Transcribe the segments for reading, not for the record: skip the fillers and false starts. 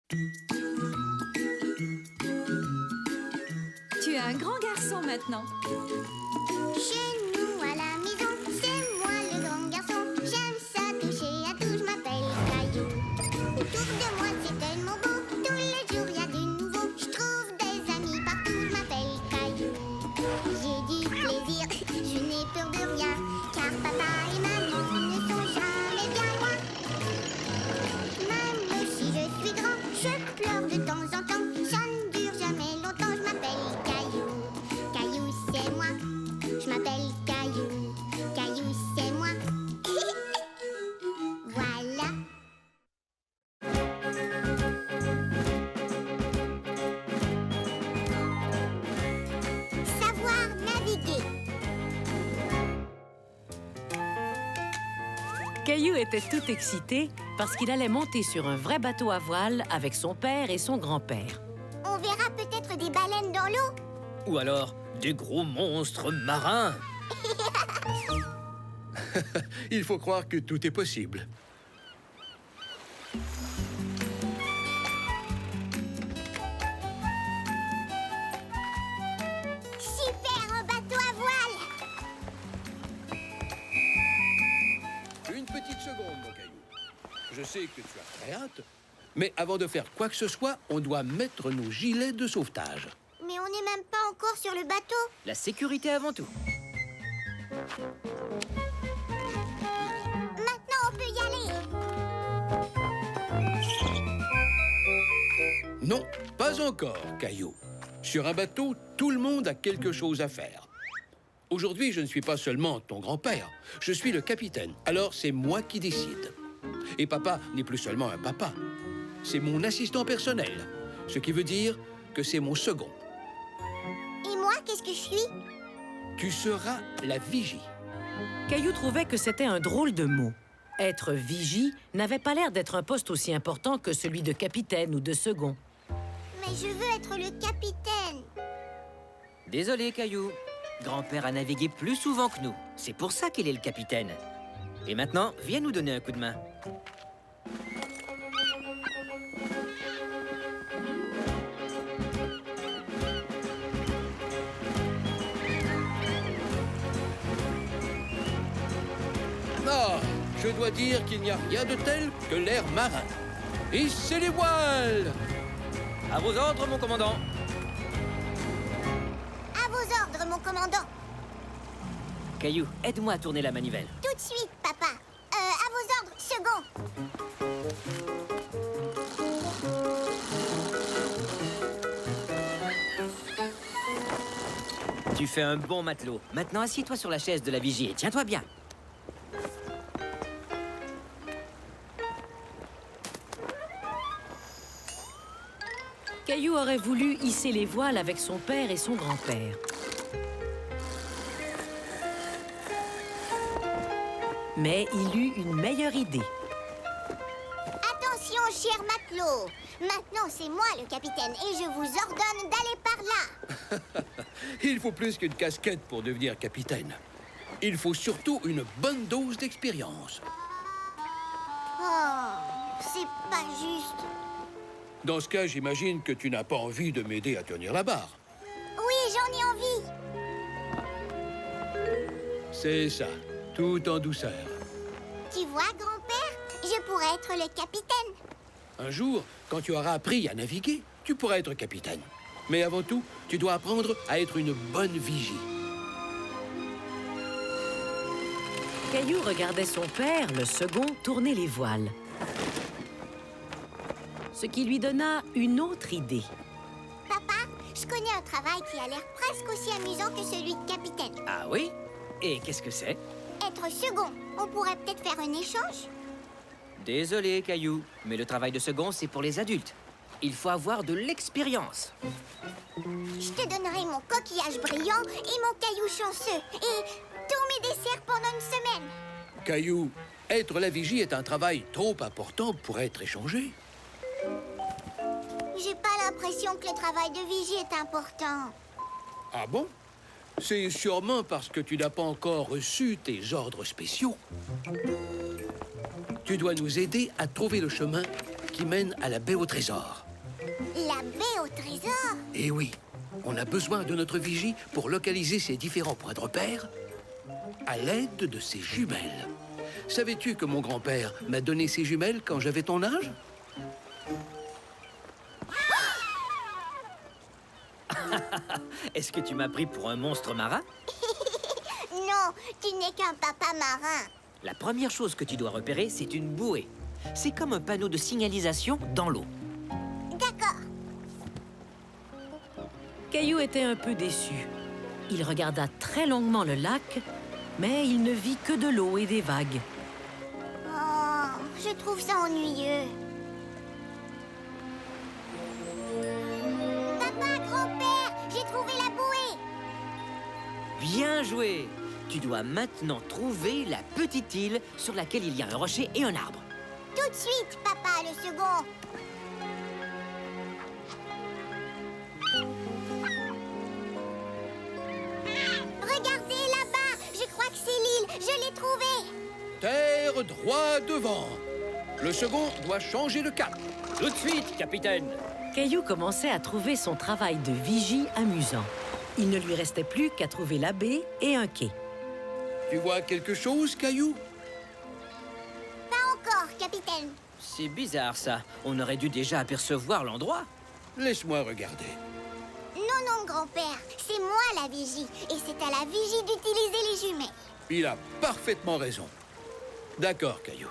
Tu es un grand garçon maintenant. Chez nous à la maison, c'est moi le grand garçon. J'aime ça toucher à tout, je m'appelle Caillou. Autour de moi c'est tellement beau, tous les jours y a du nouveau. Je trouve des amis partout, je m'appelle Caillou. J'ai du plaisir, je n'ai peur de rien, car papa et maman ne sont jamais bien loin. Même si je suis grand, je pleure de temps en temps. Ça ne dure jamais longtemps, je m'appelle Caillou. Caillou c'est moi, je m'appelle Caillou. Caillou c'est moi. Voilà. Savoir naviguer. Caillou était tout excité parce qu'il allait monter sur un vrai bateau à voile avec son père et son grand-père. On verra peut-être des baleines dans l'eau. Ou alors des gros monstres marins. Il faut croire que tout est possible. Super, un bateau à voile. Une petite seconde, mon Caillou. Je sais que tu as très hâte, mais avant de faire quoi que ce soit, on doit mettre nos gilets de sauvetage. Mais on n'est même pas encore sur le bateau. La sécurité avant tout. Maintenant, on peut y aller. Non, pas encore, Caillou. Sur un bateau, tout le monde a quelque chose à faire. Aujourd'hui, je ne suis pas seulement ton grand-père, je suis le capitaine, alors c'est moi qui décide. Et papa n'est plus seulement un papa, c'est mon assistant personnel, ce qui veut dire que c'est mon second. Et moi, qu'est-ce que je suis? Tu seras la vigie. Caillou trouvait que c'était un drôle de mot. Être vigie n'avait pas l'air d'être un poste aussi important que celui de capitaine ou de second. Mais je veux être le capitaine. Désolé, Caillou. Grand-père a navigué plus souvent que nous. C'est pour ça qu'il est le capitaine. Et maintenant, viens nous donner un coup de main. Ah, je dois dire qu'il n'y a rien de tel que l'air marin. Hissez les voiles! À vos ordres, mon commandant. À vos ordres, mon commandant. Caillou, aide-moi à tourner la manivelle. Tout de suite, papa. À vos ordres, second. Tu fais un bon matelot. Maintenant, assieds-toi sur la chaise de la vigie et tiens-toi bien. Caillou aurait voulu hisser les voiles avec son père et son grand-père. Mais il eut une meilleure idée. Attention, cher matelot. Maintenant, c'est moi le capitaine et je vous ordonne d'aller par là. Il faut plus qu'une casquette pour devenir capitaine. Il faut surtout une bonne dose d'expérience. Oh, c'est pas juste. Dans ce cas, j'imagine que tu n'as pas envie de m'aider à tenir la barre. Oui, j'en ai envie. C'est ça, tout en douceur. Tu vois, grand-père, je pourrais être le capitaine. Un jour, quand tu auras appris à naviguer, tu pourras être capitaine. Mais avant tout, tu dois apprendre à être une bonne vigie. Caillou regardait son père, le second, tourner les voiles. Ce qui lui donna une autre idée. Papa, je connais un travail qui a l'air presque aussi amusant que celui de capitaine. Ah oui? Et qu'est-ce que c'est? Être second. On pourrait peut-être faire un échange. Désolé, Caillou, mais le travail de second, c'est pour les adultes. Il faut avoir de l'expérience. Je te donnerai mon coquillage brillant et mon caillou chanceux. Et tous mes desserts pendant une semaine. Caillou, être la vigie est un travail trop important pour être échangé. J'ai pas l'impression que le travail de vigie est important. Ah bon? C'est sûrement parce que tu n'as pas encore reçu tes ordres spéciaux. Tu dois nous aider à trouver le chemin qui mène à la baie au trésor. La baie au trésor? Eh oui, on a besoin de notre vigie pour localiser ces différents points de repère à l'aide de ses jumelles. Savais-tu que mon grand-père m'a donné ses jumelles quand j'avais ton âge? Est-ce que tu m'as pris pour un monstre marin? Non, tu n'es qu'un papa marin. La première chose que tu dois repérer, c'est une bouée. C'est comme un panneau de signalisation dans l'eau. D'accord. Caillou était un peu déçu. Il regarda très longuement le lac, mais il ne vit que de l'eau et des vagues. Oh, je trouve ça ennuyeux. Papa, grand-père, j'ai trouvé la bouée. Bien joué! Tu dois maintenant trouver la petite île sur laquelle il y a un rocher et un arbre. Tout de suite, papa, le second. Regardez là-bas, je crois que c'est l'île, je l'ai trouvée. Terre droit devant. Le second doit changer de cap. Tout de suite, capitaine! Caillou commençait à trouver son travail de vigie amusant. Il ne lui restait plus qu'à trouver la baie et un quai. Tu vois quelque chose, Caillou? Pas encore, capitaine. C'est bizarre, ça. On aurait dû déjà apercevoir l'endroit. Laisse-moi regarder. Non, grand-père, c'est moi la vigie. Et c'est à la vigie d'utiliser les jumelles. Il a parfaitement raison. D'accord, Caillou.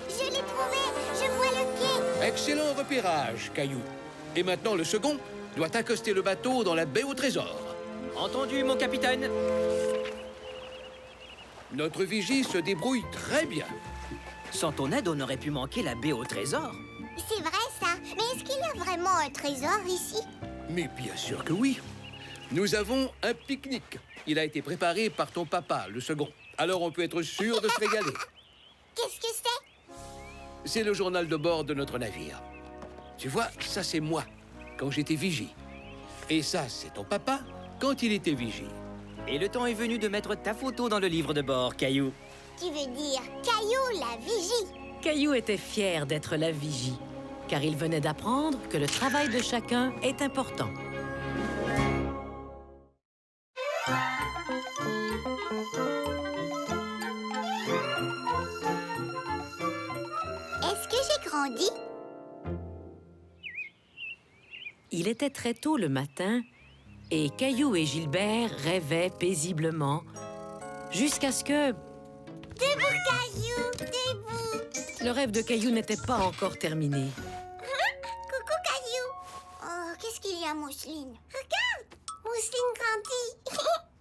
Je l'ai trouvé, je vois le quai. Excellent repérage, Caillou. Et maintenant, le second doit accoster le bateau dans la baie au trésor. Entendu, mon capitaine? Notre vigie se débrouille très bien. Sans ton aide, on aurait pu manquer la baie au trésor. C'est vrai ça, mais est-ce qu'il y a vraiment un trésor ici? Mais bien sûr que oui. Nous avons un pique-nique. Il a été préparé par ton papa, le second. Alors on peut être sûr de se régaler. Qu'est-ce que c'est? C'est le journal de bord de notre navire. Tu vois, ça c'est moi, quand j'étais vigie. Et ça, c'est ton papa, quand il était vigie. Et le temps est venu de mettre ta photo dans le livre de bord, Caillou. Tu veux dire Caillou la vigie? Caillou était fier d'être la vigie, car il venait d'apprendre que le travail de chacun est important. Est-ce que j'ai grandi? Il était très tôt le matin et Caillou et Gilbert rêvaient paisiblement jusqu'à ce que Debout, Caillou, debout. le rêve de Caillou n'était pas encore terminé. Coucou, Caillou. Oh, qu'est-ce qu'il y a, Mousseline? Regarde, Mousseline grandit.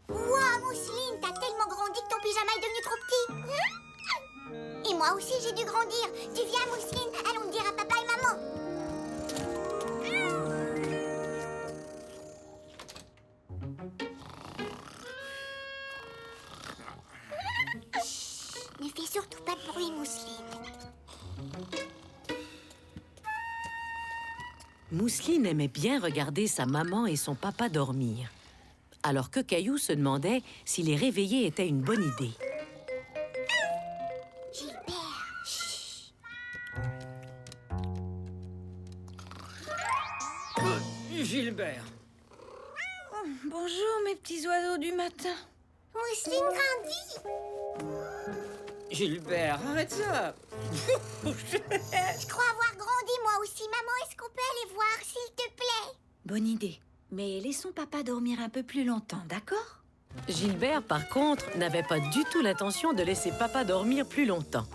Ouah, Mousseline, t'as tellement grandi que ton pyjama est devenu trop petit. Et moi aussi, j'ai dû grandir. Tu viens, Mousseline? Allons dire à papa et maman. Chut, ne fais surtout pas de bruit, Mousseline. Mousseline aimait bien regarder sa maman et son papa dormir, alors que Caillou se demandait si les réveiller était une bonne idée. Gilbert, chut. Gilbert. Bonjour, mes petits oiseaux du matin. Mousseline grandit. Gilbert, arrête ça. Je crois avoir grandi moi aussi. Maman, est-ce qu'on peut aller voir, s'il te plaît? Bonne idée. Mais laissons papa dormir un peu plus longtemps, d'accord? Gilbert, par contre, n'avait pas du tout l'intention de laisser papa dormir plus longtemps.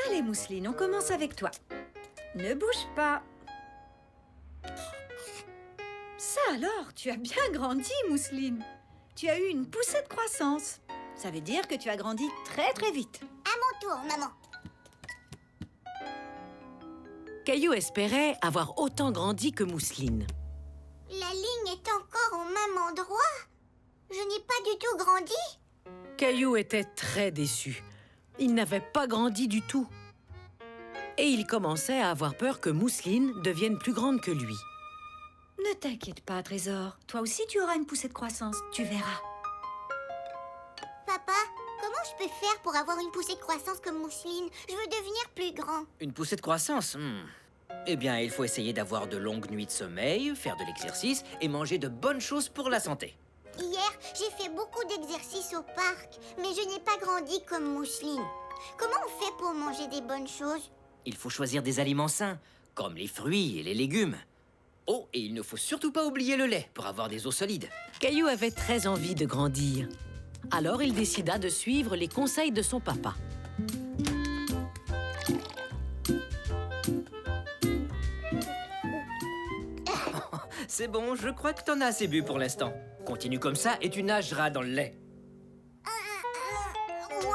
Allez, Mousseline, on commence avec toi. Ne bouge pas. Ça alors, tu as bien grandi, Mousseline. Tu as eu une poussée de croissance. Ça veut dire que tu as grandi très très vite. À mon tour, maman. Caillou espérait avoir autant grandi que Mousseline. La ligne est encore au même endroit. Je n'ai pas du tout grandi. Caillou était très déçu. Il n'avait pas grandi du tout. Et il commençait à avoir peur que Mousseline devienne plus grande que lui. Ne t'inquiète pas, Trésor. Toi aussi, tu auras une poussée de croissance. Tu verras. Papa, comment je je peux faire pour avoir une poussée de croissance comme Mousseline? Je veux devenir plus grand. Une poussée de croissance Eh bien, il faut essayer d'avoir de longues nuits de sommeil, faire de l'exercice et manger de bonnes choses pour la santé. Hier, j'ai fait beaucoup d'exercices au parc, mais je n'ai pas grandi comme Mousseline. Comment on fait pour manger des bonnes choses? Il faut choisir des aliments sains, comme les fruits et les légumes. Oh, et il ne faut surtout pas oublier le lait pour avoir des os solides. Caillou avait très envie de grandir. Alors il décida de suivre les conseils de son papa. C'est bon, je crois que t'en as assez bu pour l'instant. Continue comme ça et tu nageras dans le lait. Wow!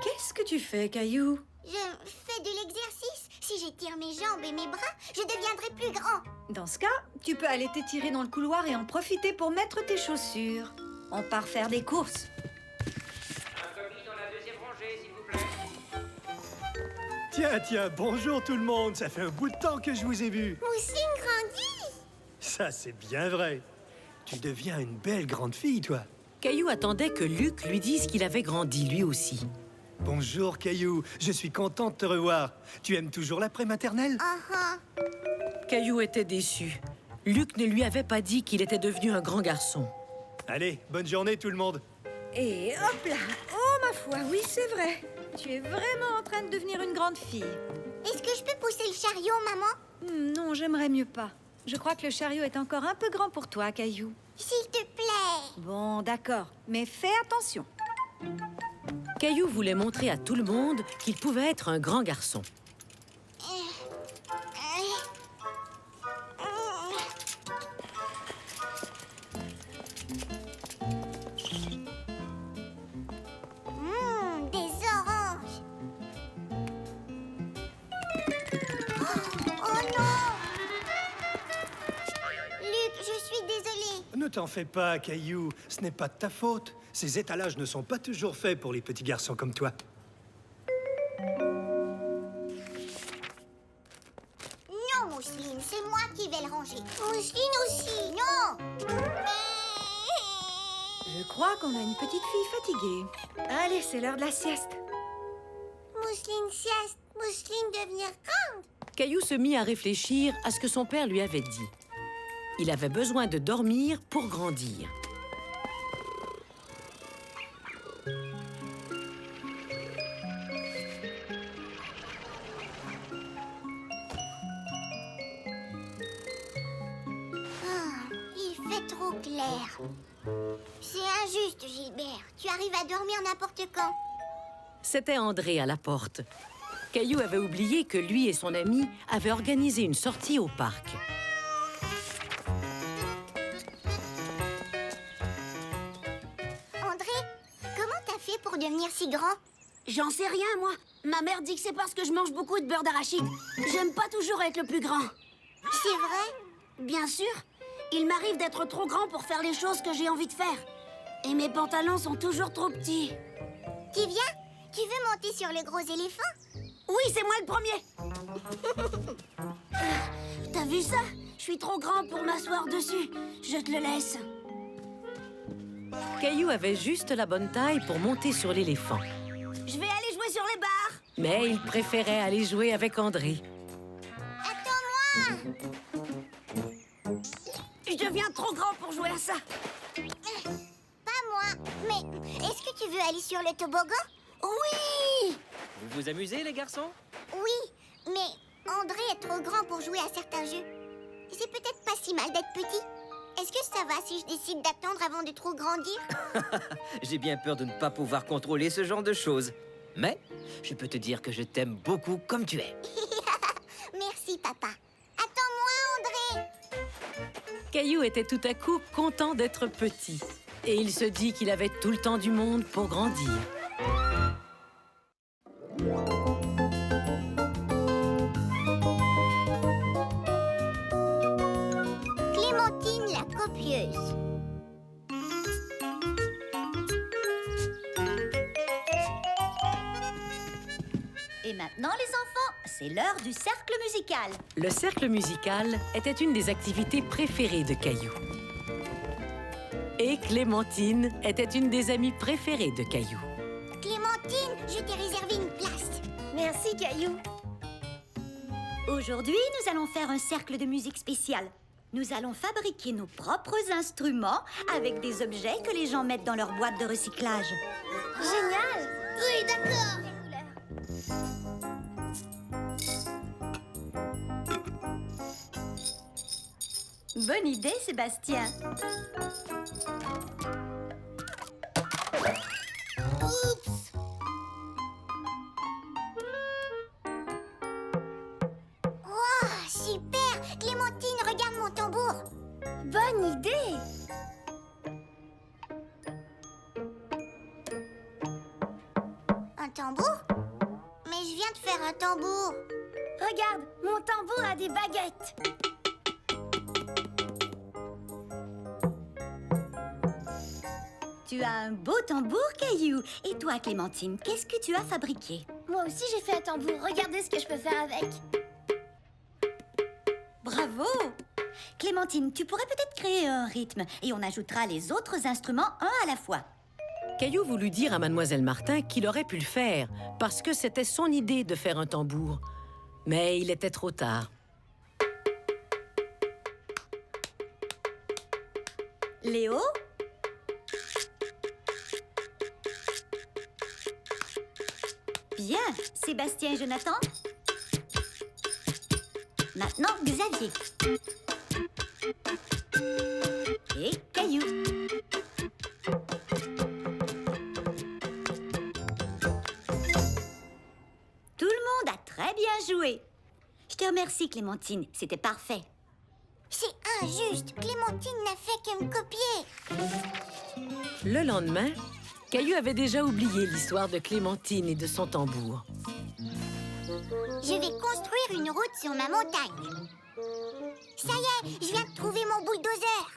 Qu'est-ce que tu fais, Caillou? Je fais de l'exercice. Si j'étire mes jambes et mes bras, je deviendrai plus grand. Dans ce cas, tu peux aller t'étirer dans le couloir et en profiter pour mettre tes chaussures. On part faire des courses. Un colis dans la deuxième rangée, s'il vous plaît. Tiens, bonjour tout le monde. Ça fait un bout de temps que je vous ai vu. Mousseline grandit. Ça, c'est bien vrai. Tu deviens une belle grande fille, toi. Caillou attendait que Luc lui dise qu'il avait grandi lui aussi. Bonjour, Caillou. Je suis content de te revoir. Tu aimes toujours l'après-maternelle? Caillou était déçu. Luc ne lui avait pas dit qu'il était devenu un grand garçon. Allez, bonne journée tout le monde. Et hop là! Oh, ma foi, oui, c'est vrai. Tu es vraiment en train de devenir une grande fille. Est-ce que je peux pousser le chariot, maman? Non, j'aimerais mieux pas. Je crois que le chariot est encore un peu grand pour toi, Caillou. S'il te plaît. Bon, d'accord, mais fais attention. Caillou voulait montrer à tout le monde qu'il pouvait être un grand garçon. Des oranges. Oh non! Luc, je suis désolée. Ne t'en fais pas, Caillou. Ce n'est pas de ta faute. Ces étalages ne sont pas toujours faits pour les petits garçons comme toi. Non, Mousseline, c'est moi qui vais le ranger. Mousseline aussi. Non! Je crois qu'on a une petite fille fatiguée. Allez, c'est l'heure de la sieste. Mousseline sieste. Mousseline devenir grande. Caillou se mit à réfléchir à ce que son père lui avait dit. Il avait besoin de dormir pour grandir. Il fait trop clair. C'est injuste, Gilbert. Tu arrives à dormir n'importe quand. C'était André à la porte. Caillou avait oublié que lui et son ami avaient organisé une sortie au parc. André, comment t'as fait pour devenir si grand? J'en sais rien, moi. Ma mère dit que c'est parce que je mange beaucoup de beurre d'arachide. J'aime pas toujours être le plus grand. C'est vrai? Bien sûr. Il m'arrive d'être trop grand pour faire les choses que j'ai envie de faire. Et mes pantalons sont toujours trop petits. Tu viens? Tu veux monter sur le gros éléphant? Oui, c'est moi le premier. T'as vu ça? Je suis trop grand pour m'asseoir dessus. Je te le laisse. Caillou avait juste la bonne taille pour monter sur l'éléphant. Je vais aller jouer sur les barres. Mais il préférait aller jouer avec André. Attends-moi! Je deviens trop grand pour jouer à ça. Pas moi. Mais est-ce que tu veux aller sur le toboggan? Oui! Vous vous amusez, les garçons? Oui, mais André est trop grand pour jouer à certains jeux. C'est peut-être pas si mal d'être petit. Est-ce que ça va si je décide d'attendre avant de trop grandir? J'ai bien peur de ne pas pouvoir contrôler ce genre de choses. Mais je peux te dire que je t'aime beaucoup comme tu es. Merci, papa. Attends-moi, André! Caillou était tout à coup content d'être petit. Et il se dit qu'il avait tout le temps du monde pour grandir. Clémentine la copieuse. Et maintenant, les enfants, c'est l'heure du cercle musical. Le cercle musical était une des activités préférées de Caillou. Et Clémentine était une des amies préférées de Caillou. Clémentine, je t'ai réservé une place. Merci, Caillou. Aujourd'hui, nous allons faire un cercle de musique spécial. Nous allons fabriquer nos propres instruments avec des objets que les gens mettent dans leur boîte de recyclage. Génial. Oui, d'accord. Bonne idée, Sébastien. Oups. Wow, super. Clémentine, regarde mon tambour. Bonne idée. Un tambour? Mais je viens de faire un tambour. Regarde, mon tambour a des baguettes. Tu as un beau tambour, Caillou. Et toi, Clémentine, qu'est-ce que tu as fabriqué? Moi aussi, j'ai fait un tambour. Regardez ce que je peux faire avec. Bravo! Clémentine, tu pourrais peut-être créer un rythme et on ajoutera les autres instruments un à la fois. Caillou voulut dire à Mademoiselle Martin qu'il aurait pu le faire, parce que c'était son idée de faire un tambour. Mais il était trop tard. Léo? Bien. Sébastien et Jonathan? Maintenant, Xavier. Et Caillou. Tout le monde a très bien joué. Je te remercie, Clémentine. C'était parfait. C'est injuste. Clémentine n'a fait que me copier. Le lendemain, Caillou avait déjà oublié l'histoire de Clémentine et de son tambour. Je vais construire une route sur ma montagne. Ça y est, je viens de trouver mon bulldozer.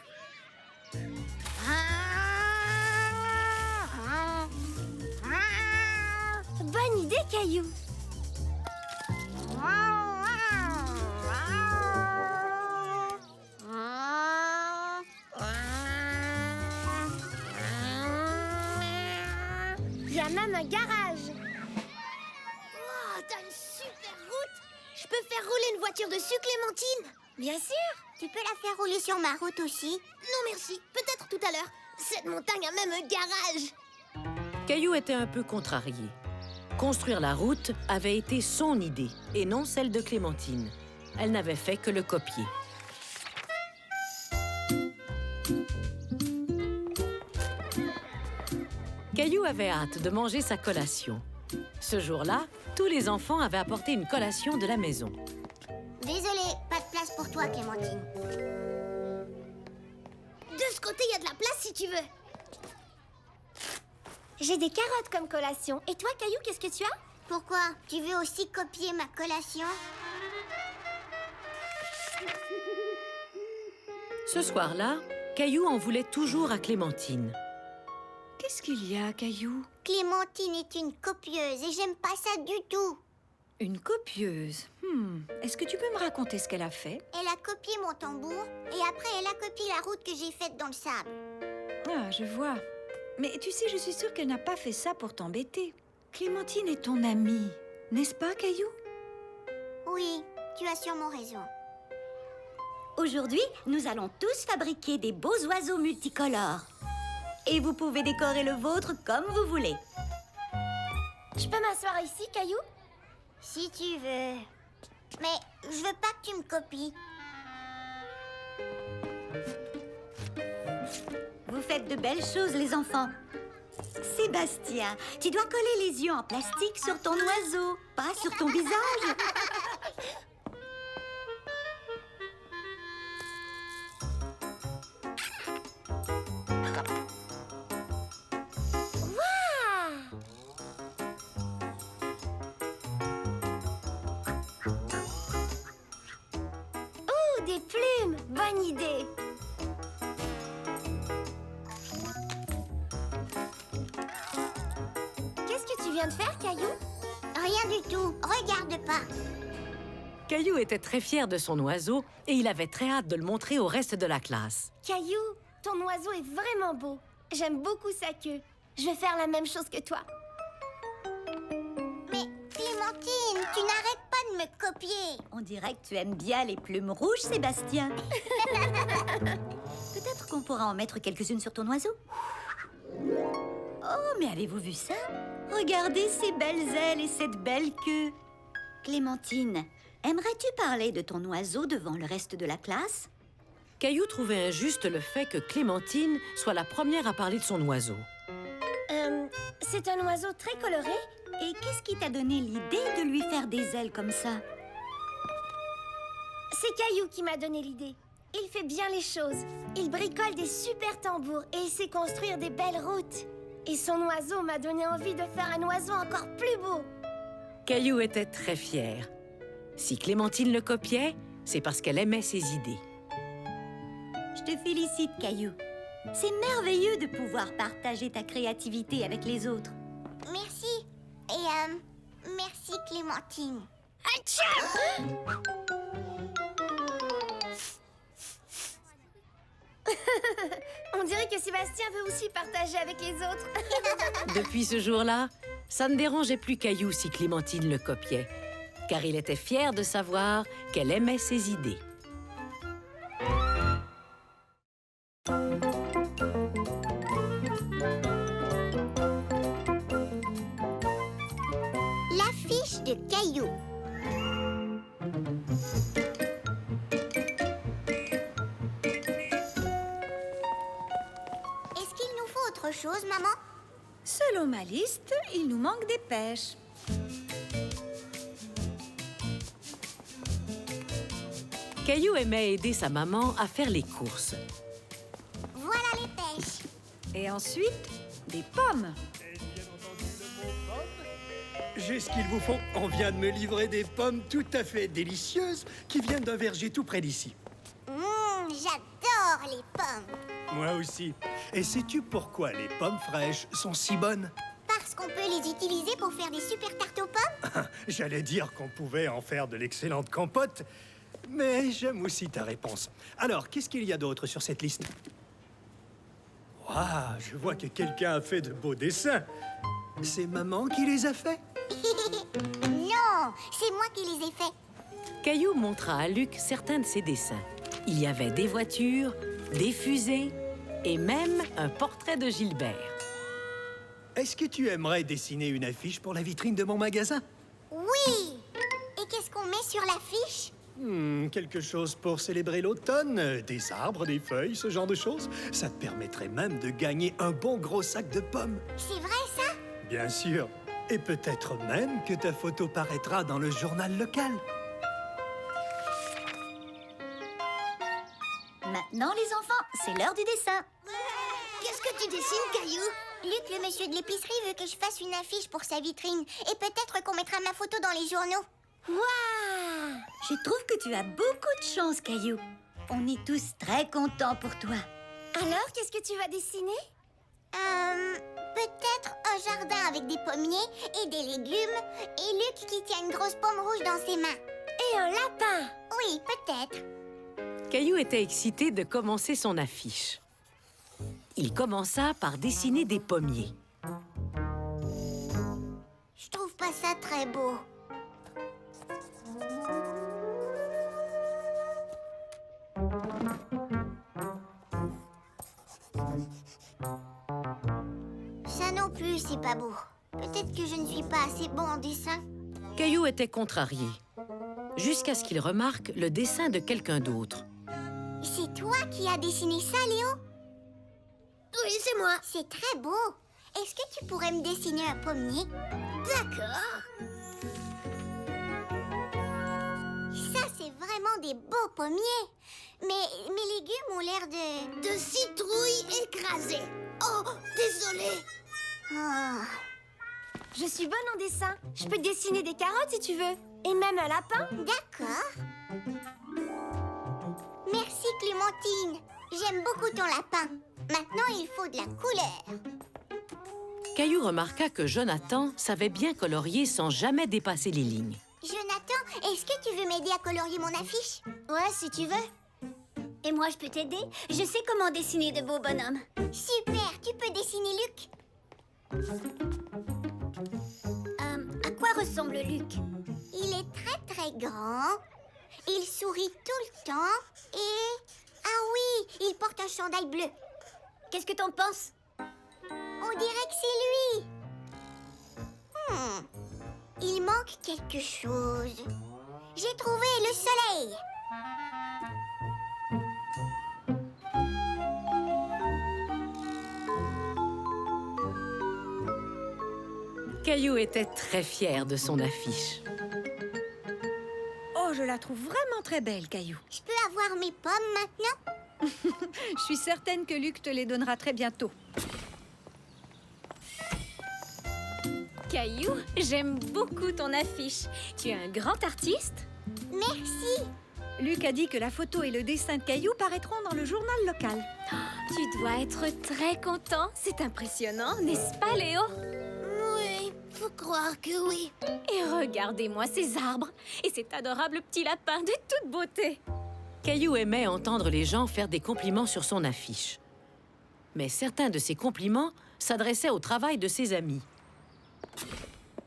Bonne idée, Caillou. Il y a même un garage. Oh, t'as une super route. Je peux faire rouler une voiture dessus, Clémentine? Bien sûr. Tu peux la faire rouler sur ma route aussi? Non, merci. Peut-être tout à l'heure. Cette montagne a même un garage. Caillou était un peu contrarié. Construire la route avait été son idée et non celle de Clémentine. Elle n'avait fait que le copier. Caillou avait hâte de manger sa collation. Ce jour-là, tous les enfants avaient apporté une collation de la maison. Désolée, pas de place pour toi, Clémentine. De ce côté, il y a de la place si tu veux. J'ai des carottes comme collation. Et toi, Caillou, qu'est-ce que tu as? Pourquoi? Tu veux aussi copier ma collation? Ce soir-là, Caillou en voulait toujours à Clémentine. Qu'est-ce qu'il y a, Caillou? Clémentine est une copieuse et j'aime pas ça du tout. Une copieuse. Est-ce que tu peux me raconter ce qu'elle a fait? Elle a copié mon tambour et après elle a copié la route que j'ai faite dans le sable. Ah, je vois. Mais tu sais, je suis sûre qu'elle n'a pas fait ça pour t'embêter. Clémentine est ton amie, n'est-ce pas, Caillou? Oui, tu as sûrement raison. Aujourd'hui, nous allons tous fabriquer des beaux oiseaux multicolores. Et vous pouvez décorer le vôtre comme vous voulez. Je peux m'asseoir ici, Caillou? Si tu veux. Mais je veux pas que tu me copies. Vous faites de belles choses, les enfants. Sébastien, tu dois coller les yeux en plastique sur ton oiseau, pas sur ton visage. Oh, des plumes! Bonne idée! Qu'est-ce que tu viens de faire, Caillou? Rien du tout. Regarde pas. Caillou était très fier de son oiseau et il avait très hâte de le montrer au reste de la classe. Caillou, ton oiseau est vraiment beau. J'aime beaucoup sa queue. Je vais faire la même chose que toi. Mais Clémentine, tu n'arrêtes pas de me copier. On dirait que tu aimes bien les plumes rouges, Sébastien. Peut-être qu'on pourra en mettre quelques-unes sur ton oiseau. Oh, mais avez-vous vu ça? Regardez ces belles ailes et cette belle queue. Clémentine, aimerais-tu parler de ton oiseau devant le reste de la classe? Caillou trouvait injuste le fait que Clémentine soit la première à parler de son oiseau. C'est un oiseau très coloré. Et qu'est-ce qui t'a donné l'idée de lui faire des ailes comme ça? C'est Caillou qui m'a donné l'idée. Il fait bien les choses. Il bricole des super tambours et il sait construire des belles routes. Et son oiseau m'a donné envie de faire un oiseau encore plus beau. Caillou était très fier. Si Clémentine le copiait, c'est parce qu'elle aimait ses idées. Je te félicite, Caillou. C'est merveilleux de pouvoir partager ta créativité avec les autres. Merci. Et merci Clémentine. On dirait que Sébastien veut aussi partager avec les autres. Depuis ce jour-là, ça ne dérangeait plus Caillou si Clémentine le copiait, car il était fier de savoir qu'elle aimait ses idées. L'affiche de Caillou. Est-ce qu'il nous faut autre chose, maman? Selon ma liste, il nous manque des pêches. Caillou aimait aider sa maman à faire les courses. Voilà les pêches. Et ensuite, des pommes. J'ai ce qu'il vous faut. On vient de me livrer des pommes tout à fait délicieuses qui viennent d'un verger tout près d'ici. J'adore les pommes. Moi aussi. Et sais-tu pourquoi les pommes fraîches sont si bonnes? Parce qu'on peut les utiliser pour faire des super tartes aux pommes. J'allais dire qu'on pouvait en faire de l'excellente compote, mais j'aime aussi ta réponse. Alors, qu'est-ce qu'il y a d'autre sur cette liste? Waouh, je vois que quelqu'un a fait de beaux dessins. C'est maman qui les a faits? Non, c'est moi qui les ai faits. Caillou montra à Luc certains de ses dessins. Il y avait des voitures, des fusées et même un portrait de Gilbert. Est-ce que tu aimerais dessiner une affiche pour la vitrine de mon magasin? Oui. Et qu'est-ce qu'on met sur l'affiche? Quelque chose pour célébrer l'automne, des arbres, des feuilles, ce genre de choses. Ça te permettrait même de gagner un bon gros sac de pommes. C'est vrai, ça? Bien sûr. Et peut-être même que ta photo paraîtra dans le journal local. Maintenant, les enfants, c'est l'heure du dessin. Qu'est-ce que tu dessines, Caillou? Luc, le monsieur de l'épicerie, veut que je fasse une affiche pour sa vitrine. Et peut-être qu'on mettra ma photo dans les journaux. Waouh! Je trouve que tu as beaucoup de chance, Caillou. On est tous très contents pour toi. Alors, qu'est-ce que tu vas dessiner? Peut-être un jardin avec des pommiers et des légumes. Et Luc qui tient une grosse pomme rouge dans ses mains. Et un lapin! Oui, peut-être. Caillou était excité de commencer son affiche. Il commença par dessiner des pommiers. Je trouve pas ça très beau. Ça non plus, c'est pas beau. Peut-être que je ne suis pas assez bon en dessin. Caillou était contrarié, jusqu'à ce qu'il remarque le dessin de quelqu'un d'autre. C'est toi qui as dessiné ça, Léo? Oui, c'est moi. C'est très beau. Est-ce que tu pourrais me dessiner un pommier? D'accord. Ça, c'est vraiment des beaux pommiers. Mais mes légumes ont l'air de citrouilles écrasées. Oh, désolée. Oh. Je suis bonne en dessin. Je peux dessiner des carottes si tu veux. Et même un lapin. D'accord. Merci, Clémentine. J'aime beaucoup ton lapin. Maintenant, il faut de la couleur. Caillou remarqua que Jonathan savait bien colorier sans jamais dépasser les lignes. Jonathan, est-ce que tu veux m'aider à colorier mon affiche? Ouais, si tu veux. Et moi, je peux t'aider. Je sais comment dessiner de beaux bonhommes. Super, tu peux dessiner Luc. À quoi ressemble Luc? Il est très très grand. Il sourit tout le temps. Et... Ah oui, il porte un chandail bleu. Qu'est-ce que t'en penses? On dirait que c'est lui. Il manque quelque chose. J'ai trouvé le soleil. Caillou était très fier de son affiche. Oh, je la trouve vraiment très belle, Caillou. Je peux avoir mes pommes maintenant? Je suis certaine que Luc te les donnera très bientôt. Caillou, j'aime beaucoup ton affiche. Tu es un grand artiste. Merci. Luc a dit que la photo et le dessin de Caillou paraîtront dans le journal local. Tu dois être très content. C'est impressionnant, n'est-ce pas, Léo? Oui, faut croire que oui. Et regardez-moi ces arbres et cet adorable petit lapin de toute beauté. Caillou aimait entendre les gens faire des compliments sur son affiche. Mais certains de ces compliments s'adressaient au travail de ses amis.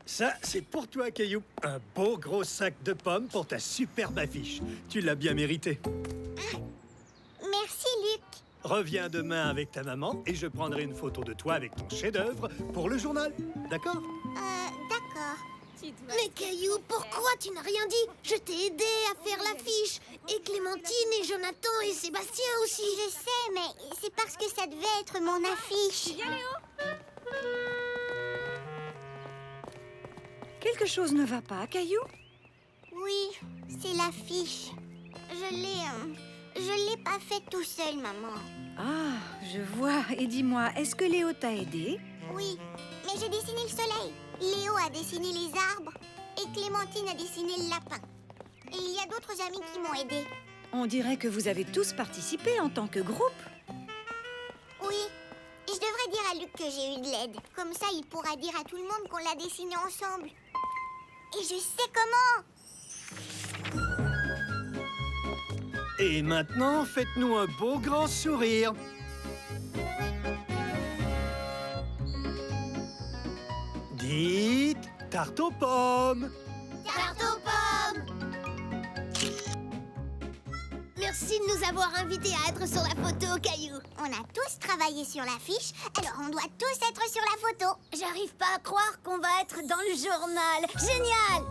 Ça, c'est pour toi, Caillou. Un beau gros sac de pommes pour ta superbe affiche. Tu l'as bien mérité. Merci, Luc. Reviens demain avec ta maman et je prendrai une photo de toi avec ton chef-d'œuvre pour le journal. D'accord? D'accord. Mais Caillou, pourquoi tu n'as rien dit? Je t'ai aidé à faire l'affiche. Et Clémentine et Jonathan et Sébastien aussi. Je sais, mais c'est parce que ça devait être mon affiche. Quelque chose ne va pas, Caillou? Oui, c'est l'affiche. Je l'ai pas fait tout seul, maman. Ah, je vois. Et dis-moi, est-ce que Léo t'a aidé? Oui, mais j'ai dessiné le soleil. Léo a dessiné les arbres et Clémentine a dessiné le lapin. Et il y a d'autres amis qui m'ont aidé. On dirait que vous avez tous participé en tant que groupe. Oui, je devrais dire à Luc que j'ai eu de l'aide. Comme ça, il pourra dire à tout le monde qu'on l'a dessiné ensemble. Et je sais comment. Et maintenant, faites-nous un beau grand sourire. Dites tarte aux pommes. Tarte aux pommes. Merci de nous avoir invités à être sur la photo, Caillou. On a tous travaillé sur l'affiche, alors on doit tous être sur la photo. J'arrive pas à croire qu'on va être dans le journal. Génial!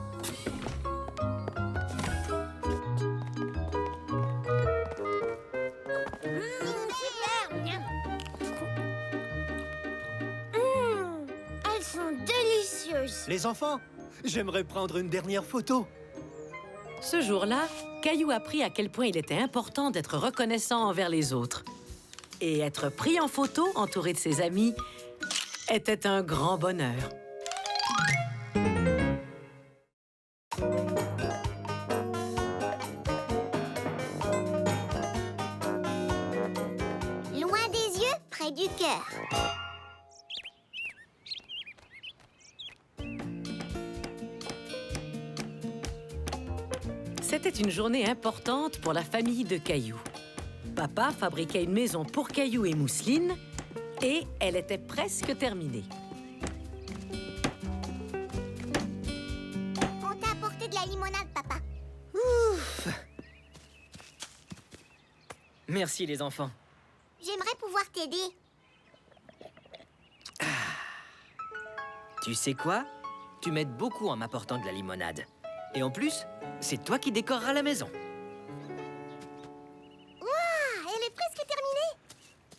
Elles sont délicieuses. Les enfants, j'aimerais prendre une dernière photo. Ce jour-là, Caillou apprit à quel point il était important d'être reconnaissant envers les autres. Et être pris en photo, entouré de ses amis, était un grand bonheur. Loin des yeux, près du cœur. C'était une journée importante pour la famille de Caillou. Papa fabriquait une maison pour Caillou et Mousseline et elle était presque terminée. On t'a apporté de la limonade, papa. Merci les enfants. J'aimerais pouvoir t'aider. Tu sais quoi? Tu m'aides beaucoup en m'apportant de la limonade. Et en plus, c'est toi qui décoreras la maison. Elle est presque terminée.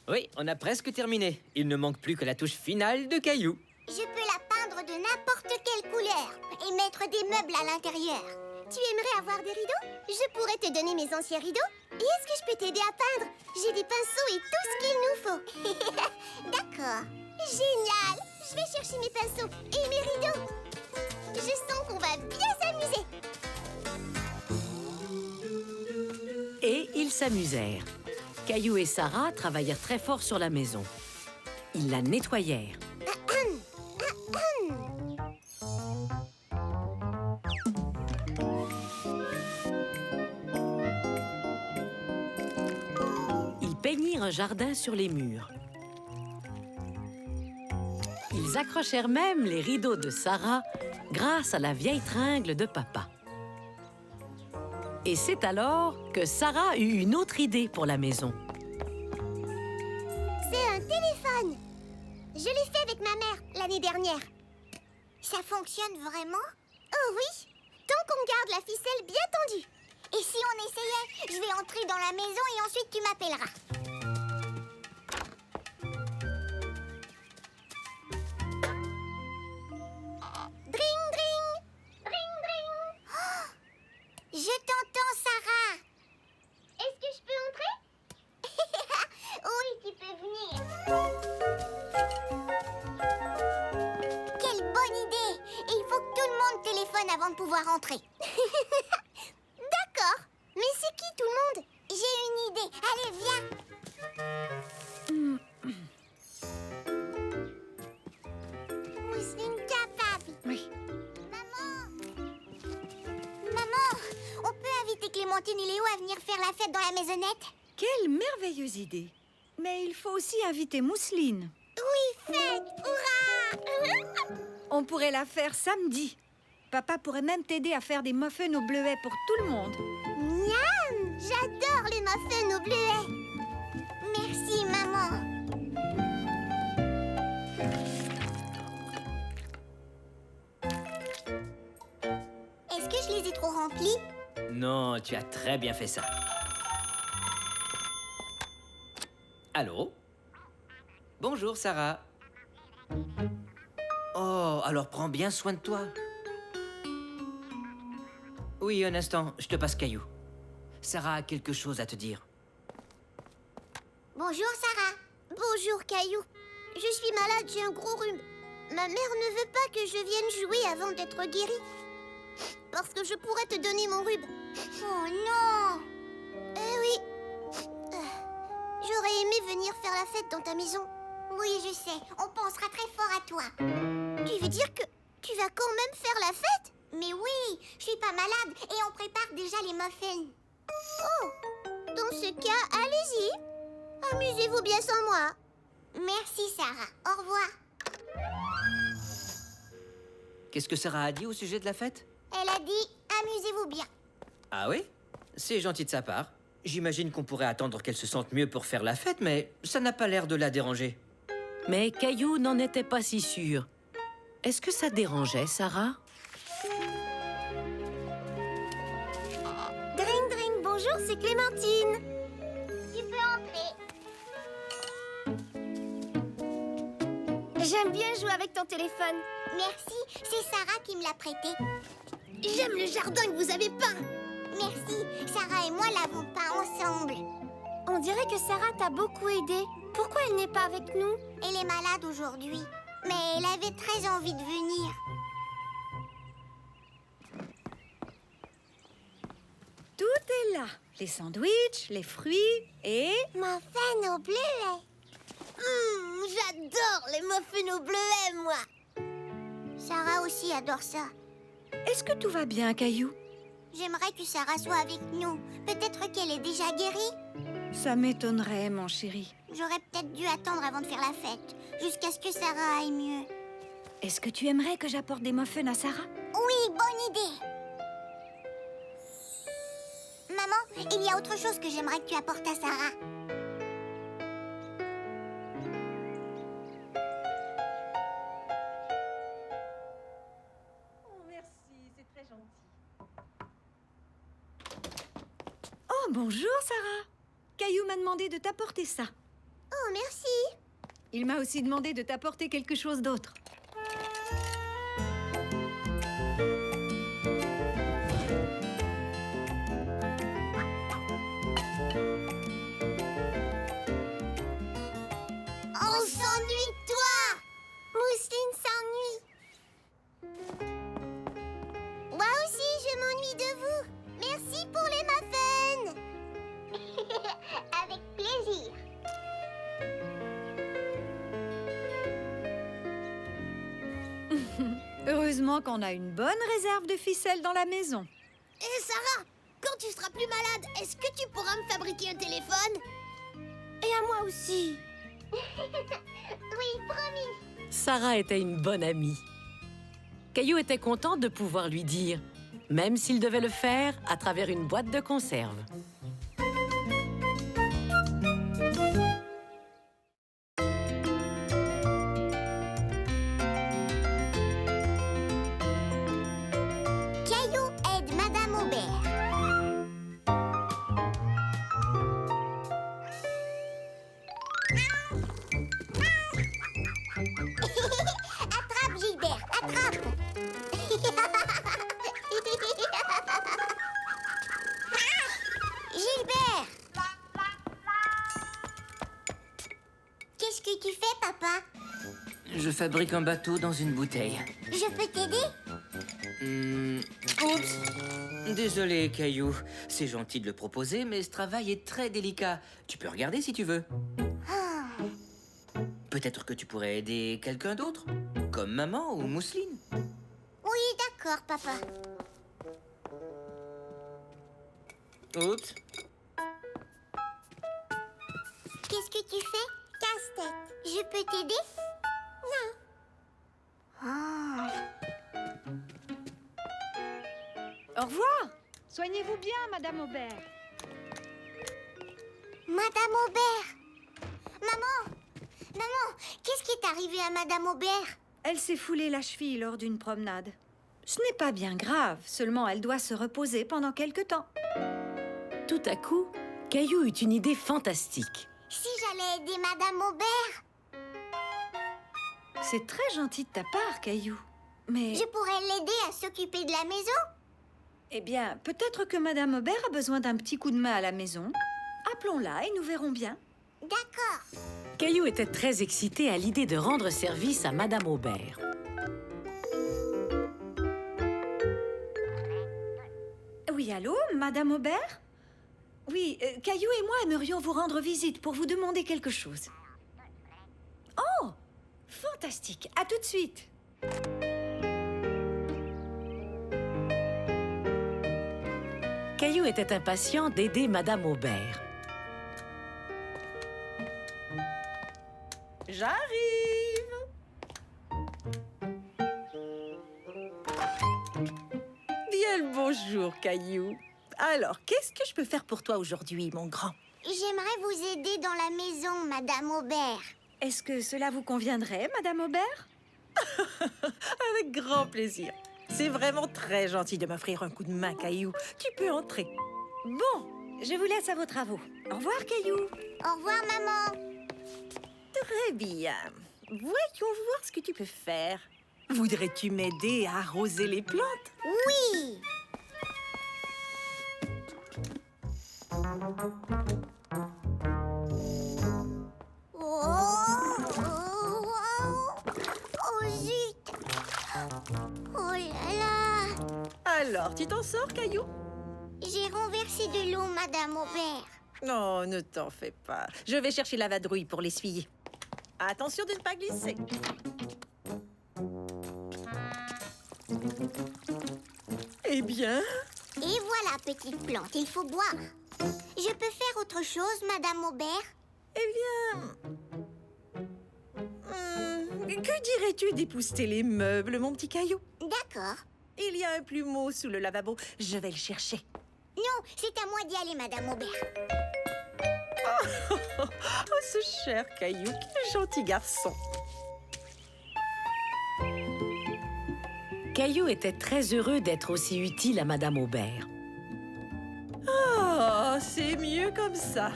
Oui, on a presque terminé. Il ne manque plus que la touche finale de Caillou. Je peux la peindre de n'importe quelle couleur et mettre des meubles à l'intérieur. Tu aimerais avoir des rideaux? Je pourrais te donner mes anciens rideaux. Et est-ce que je peux t'aider à peindre? J'ai des pinceaux et tout ce qu'il nous faut. D'accord. Génial. Je vais chercher mes pinceaux et mes rideaux. Je sens qu'on va bien s'amuser. Et ils s'amusèrent. Caillou et Sarah travaillèrent très fort sur la maison. Ils la nettoyèrent. peignirent un jardin sur les murs. Ils accrochèrent même les rideaux de Sarah grâce à la vieille tringle de papa. Et c'est alors que Sarah eut une autre idée pour la maison. C'est un téléphone. Je l'ai fait avec ma mère l'année dernière. Ça fonctionne vraiment? Oh oui, tant qu'on garde la ficelle bien tendue. Et si on essayait? Je vais entrer dans la maison et ensuite tu m'appelleras. Dring, dring. Dring, dring. Oh, je t'entends, Sarah. Est-ce que je peux entrer? Oui, tu peux venir. Quelle bonne idée! Et il faut que tout le monde téléphone avant de pouvoir entrer. D'accord. Mais c'est qui tout le monde? J'ai une idée. Allez, viens. Mousseline capable. Oui. Maman! Maman, on peut inviter Clémentine et Léo à venir faire la fête dans la maisonnette? Quelle merveilleuse idée. Mais il faut aussi inviter Mousseline. Oui, fête! Hurrah! On pourrait la faire samedi. Papa pourrait même t'aider à faire des muffins au bleuet pour tout le monde. Miam! J'adore les muffins au bleuet. Merci, maman. Est-ce que je les ai trop remplis? Non, tu as très bien fait ça. Allô? Bonjour, Sarah. Oh, alors prends bien soin de toi. Oui, un instant, je te passe Caillou. Sarah a quelque chose à te dire. Bonjour, Sarah. Bonjour, Caillou. Je suis malade, j'ai un gros rhume. Ma mère ne veut pas que je vienne jouer avant d'être guérie. Parce que je pourrais te donner mon rhume. Oh non! Eh oui. J'aurais aimé venir faire la fête dans ta maison. Oui, je sais. On pensera très fort à toi. Tu veux dire que tu vas quand même faire la fête? Mais oui, je suis pas malade et on prépare déjà les muffins. Oh! Dans ce cas, allez-y. Amusez-vous bien sans moi. Merci, Sarah. Au revoir. Qu'est-ce que Sarah a dit au sujet de la fête? Elle a dit « Amusez-vous bien ». Ah oui? C'est gentil de sa part. J'imagine qu'on pourrait attendre qu'elle se sente mieux pour faire la fête, mais ça n'a pas l'air de la déranger. Mais Caillou n'en était pas si sûr. Est-ce que ça dérangeait Sarah? Dring, dring, bonjour, c'est Clémentine. Tu peux entrer. J'aime bien jouer avec ton téléphone. Merci, c'est Sarah qui me l'a prêté. J'aime le jardin que vous avez peint. Merci, Sarah et moi l'avons peint ensemble. On dirait que Sarah t'a beaucoup aidé. Pourquoi elle n'est pas avec nous? Elle est malade aujourd'hui, mais elle avait très envie de venir. Tout est là. Les sandwichs, les fruits et... Muffins au bleuet. J'adore les muffins au bleuet, moi. Sarah aussi adore ça. Est-ce que tout va bien, Caillou? J'aimerais que Sarah soit avec nous. Peut-être qu'elle est déjà guérie. Ça m'étonnerait, mon chéri. J'aurais peut-être dû attendre avant de faire la fête, jusqu'à ce que Sarah aille mieux. Est-ce que tu aimerais que j'apporte des muffins à Sarah? Oui, bonne idée. Maman, il y a autre chose que j'aimerais que tu apportes à Sarah. Oh, merci, c'est très gentil. Oh, bonjour, Sarah. Caillou m'a demandé de t'apporter ça. Oh, merci. Il m'a aussi demandé de t'apporter quelque chose d'autre. On s'ennuie de toi. Mousseline s'ennuie. Moi aussi, je m'ennuie de vous. Merci pour les muffins. Avec plaisir. Heureusement qu'on a une bonne réserve de ficelles dans la maison. Et Sarah, quand tu seras plus malade, est-ce que tu pourras me fabriquer un téléphone? Et à moi aussi. Oui, promis. Sarah était une bonne amie. Caillou était content de pouvoir lui dire, même s'il devait le faire à travers une boîte de conserve. Caillou aide Madame Aubert. Attrape, Gilbert, attrape. Gilbert! Qu'est-ce que tu fais, papa? Je fabrique un bateau dans une bouteille. Je peux t'aider? Oups! Désolé, Caillou. C'est gentil de le proposer, mais ce travail est très délicat. Tu peux regarder si tu veux. Peut-être que tu pourrais aider quelqu'un d'autre, comme maman ou Mousseline. Oui, d'accord, papa. Oups! Qu'est-ce que tu fais? Casse-tête. Je peux t'aider? Non. Au revoir. Soignez-vous bien, Madame Aubert. Madame Aubert! Maman! Maman, qu'est-ce qui est arrivé à Madame Aubert? Elle s'est foulée la cheville lors d'une promenade. Ce n'est pas bien grave, seulement elle doit se reposer pendant quelque temps. Tout à coup, Caillou eut une idée fantastique. Si j'allais aider Madame Aubert, C'est très gentil de ta part, Caillou. Mais, je pourrais l'aider à s'occuper de la maison? eh bien, peut-être que Madame Aubert a besoin d'un petit coup de main à la maison. Appelons-la et nous verrons bien. D'accord. Caillou était très excité à l'idée de rendre service à Madame Aubert. Oui, allô, Madame Aubert? Oui, Caillou et moi aimerions vous rendre visite pour vous demander quelque chose. Oh, fantastique. À tout de suite. Caillou était impatient d'aider Madame Aubert. J'arrive! Bien le bonjour, Caillou. Alors, qu'est-ce que je peux faire pour toi aujourd'hui, mon grand? J'aimerais vous aider dans la maison, Madame Aubert. Est-ce que cela vous conviendrait, Madame Aubert? Avec grand plaisir. C'est vraiment très gentil de m'offrir un coup de main, Caillou. Tu peux entrer. Bon, je vous laisse à vos travaux. Au revoir, Caillou. Au revoir, maman. Très bien. Voyons voir ce que tu peux faire. Voudrais-tu m'aider à arroser les plantes? Oui. Oh zut! Oh là là! Alors, tu t'en sors, Caillou? J'ai renversé de l'eau, Madame Aubert. Non, ne t'en fais pas. Je vais chercher la vadrouille pour l'essuyer. Attention de ne pas glisser. Eh bien, Et voilà, petite plante, il faut boire. Je peux faire autre chose, Madame Aubert? que dirais-tu d'épousseter les meubles, mon petit Caillou? D'accord. Il y a un plumeau sous le lavabo. Je vais le chercher. Non, c'est à moi d'y aller, Madame Aubert. Oh, ce cher Caillou, quel gentil garçon. Caillou était très heureux d'être aussi utile à Madame Aubert. Oh, c'est mieux comme ça.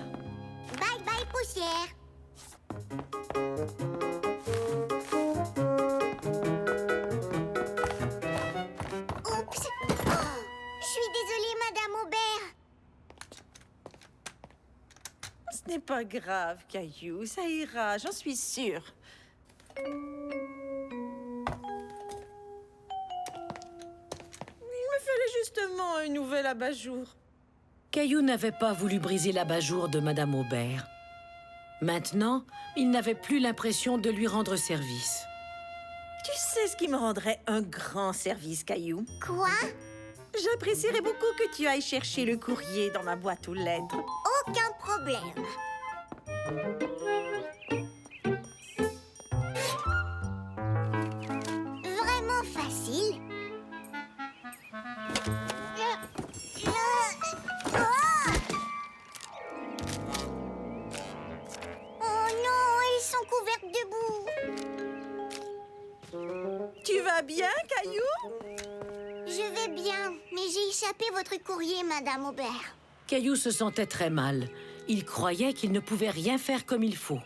Bye bye, poussière. Oups. Oh, je suis désolée, Madame Aubert. Ce n'est pas grave, Caillou. Ça ira, j'en suis sûre. Il me fallait justement un nouvel abat-jour. Caillou n'avait pas voulu briser l'abat-jour de Madame Aubert. Maintenant, il n'avait plus l'impression de lui rendre service. Tu sais ce qui me rendrait un grand service, Caillou? Quoi? J'apprécierais beaucoup que tu ailles chercher le courrier dans ma boîte aux lettres. Aucun problème. Vraiment facile. Oh non, ils sont couverts de boue. Tu vas bien, Caillou? Je vais bien, mais j'ai échappé votre courrier, Madame Aubert. Caillou se sentait très mal. Il croyait qu'il ne pouvait rien faire comme il faut.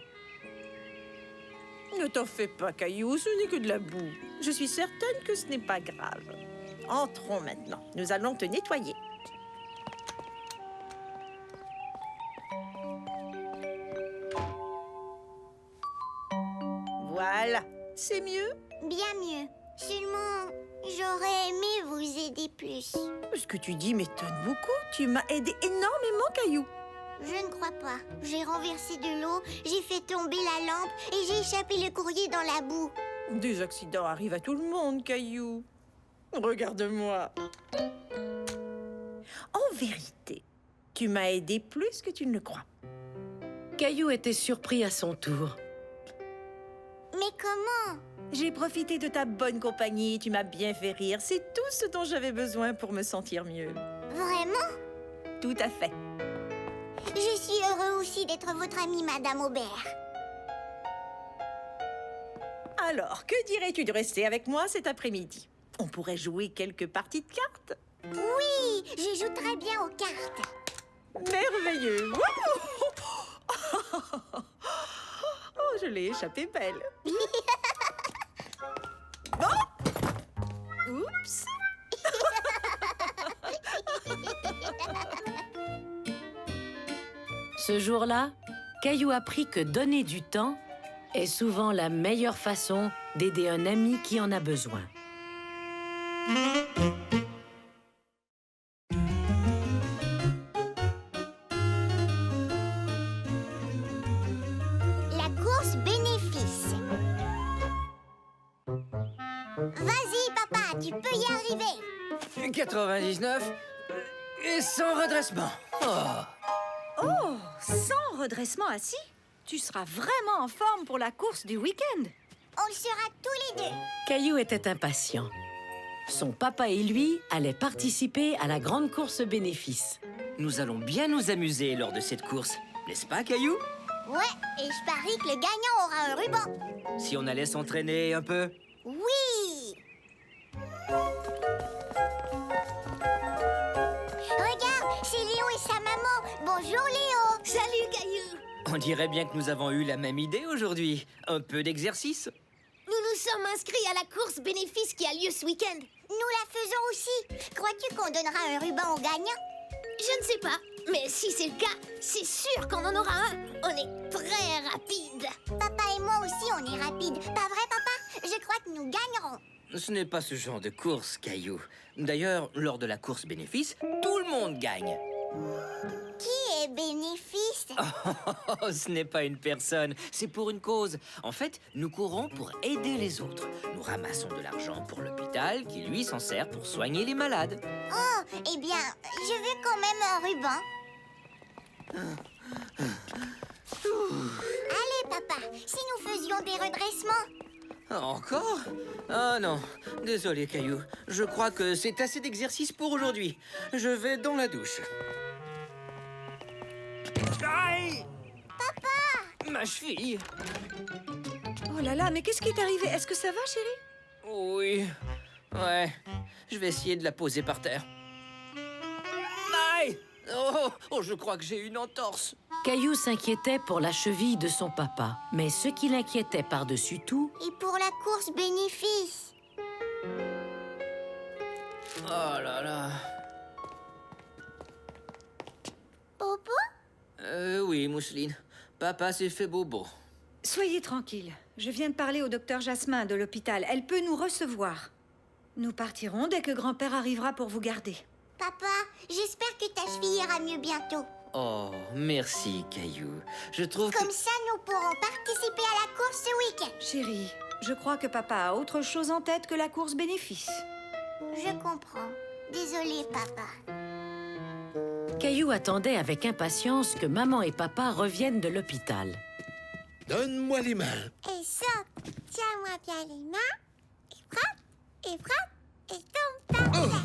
Ne t'en fais pas, Caillou, ce n'est que de la boue. Je suis certaine que ce n'est pas grave. Entrons maintenant. Nous allons te nettoyer. Voilà, c'est mieux. Bien mieux. Seulement, j'aurais aimé vous aider plus. Ce que tu dis m'étonne beaucoup. Tu m'as aidé énormément, Caillou. Je ne crois pas. J'ai renversé de l'eau, j'ai fait tomber la lampe et j'ai échappé le courrier dans la boue. Des accidents arrivent à tout le monde, Caillou. Regarde-moi. En vérité, tu m'as aidé plus que tu ne le crois. Caillou était surpris à son tour. Mais comment? J'ai profité de ta bonne compagnie, tu m'as bien fait rire. C'est tout ce dont j'avais besoin pour me sentir mieux. Vraiment? Tout à fait. Je suis heureux aussi d'être votre amie, Madame Aubert. Alors, que dirais-tu de rester avec moi cet après-midi? On pourrait jouer quelques parties de cartes. Oui, je joue très bien aux cartes. Merveilleux. Oh, je l'ai échappé belle. Bon. Oups. Ce jour-là, Caillou apprit que donner du temps est souvent la meilleure façon d'aider un ami qui en a besoin. La course bénéfice. Vas-y, papa, tu peux y arriver. 99 et sans redressement. Oh, sans redressement assis? Tu seras vraiment en forme pour la course du week-end. On le sera tous les deux. Caillou était impatient. Son papa et lui allaient participer à la grande course bénéfice. Nous allons bien nous amuser lors de cette course, n'est-ce pas, Caillou? Ouais, et je parie que le gagnant aura un ruban. Si on allait s'entraîner un peu. Oui. Regarde, c'est Léo et sa maman. Bonjour, Léo. Salut, Caillou. On dirait bien que nous avons eu la même idée aujourd'hui. Un peu d'exercice. Nous nous sommes inscrits à la course bénéfice qui a lieu ce week-end. Nous la faisons aussi. Crois-tu qu'on donnera un ruban au gagnant? Je ne sais pas, mais si c'est le cas, c'est sûr qu'on en aura un. On est très rapide. Papa et moi aussi, on est rapides. Pas vrai, papa? Je crois que nous gagnerons. Ce n'est pas ce genre de course, Caillou. D'ailleurs, lors de la course bénéfice, tout le monde gagne. Qui est bénéfice? Oh, ce n'est pas une personne, c'est pour une cause. En fait, nous courons pour aider les autres. Nous ramassons de l'argent pour l'hôpital qui, lui, s'en sert pour soigner les malades. Oh, eh bien, je veux quand même un ruban. Allez, papa, si nous faisions des redressements. Encore? Ah non, désolé, Caillou. Je crois que c'est assez d'exercice pour aujourd'hui. Je vais dans la douche. Aïe! Papa! Ma cheville! Oh là là, mais qu'est-ce qui est arrivé? Est-ce que ça va, chérie? Oui. Ouais. Je vais essayer de la poser par terre. Aïe! Oh, je crois que j'ai une entorse. Caillou s'inquiétait pour la cheville de son papa. Mais ce qui l'inquiétait par-dessus tout, Et pour la course bénéfice. Oh là là. Popo? Oui, Mousseline. Papa s'est fait bobo. Soyez tranquille. Je viens de parler au docteur Jasmin de l'hôpital. Elle peut nous recevoir. Nous partirons dès que grand-père arrivera pour vous garder. Papa, j'espère que ta cheville ira mieux bientôt. Oh, merci, Caillou. Je trouve Comme que... ça, nous pourrons participer à la course ce week-end. Chérie, je crois que papa a autre chose en tête que la course bénéfice. Je comprends. Désolée, papa. Caillou attendait avec impatience que maman et papa reviennent de l'hôpital. Donne-moi les mains. Et saute. Tiens-moi bien les mains. Et frappe, et tombe par terre.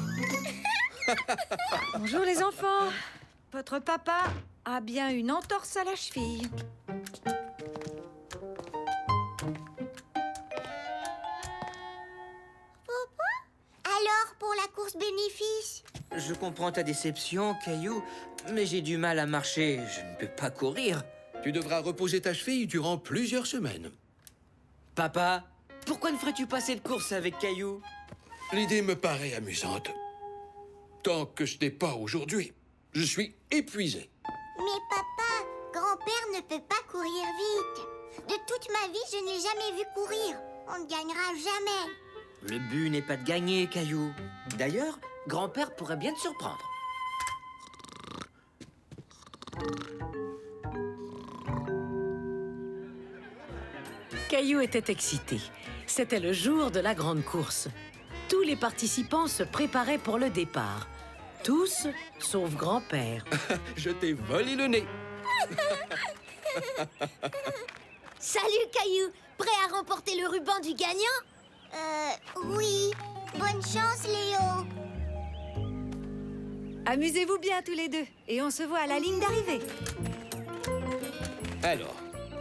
Bonjour les enfants. Votre papa a bien une entorse à la cheville. Alors, pour la course bénéfice? Je comprends ta déception, Caillou, mais j'ai du mal à marcher. Je ne peux pas courir. Tu devras reposer ta cheville durant plusieurs semaines. Papa, pourquoi ne ferais-tu pas cette course avec Caillou? L'idée me paraît amusante. Tant que ce n'est pas aujourd'hui. Je suis épuisé. Mais papa, grand-père ne peut pas courir vite. De toute ma vie, je n'ai jamais vu courir. On ne gagnera jamais. Le but n'est pas de gagner, Caillou. D'ailleurs, grand-père pourrait bien te surprendre. Caillou était excité. C'était le jour de la grande course. Tous les participants se préparaient pour le départ. Tous, sauf grand-père. Je t'ai volé le nez. Salut, Caillou. Prêt à remporter le ruban du gagnant? Oui. Bonne chance, Léo. Amusez-vous bien tous les deux et on se voit à la ligne d'arrivée. Alors,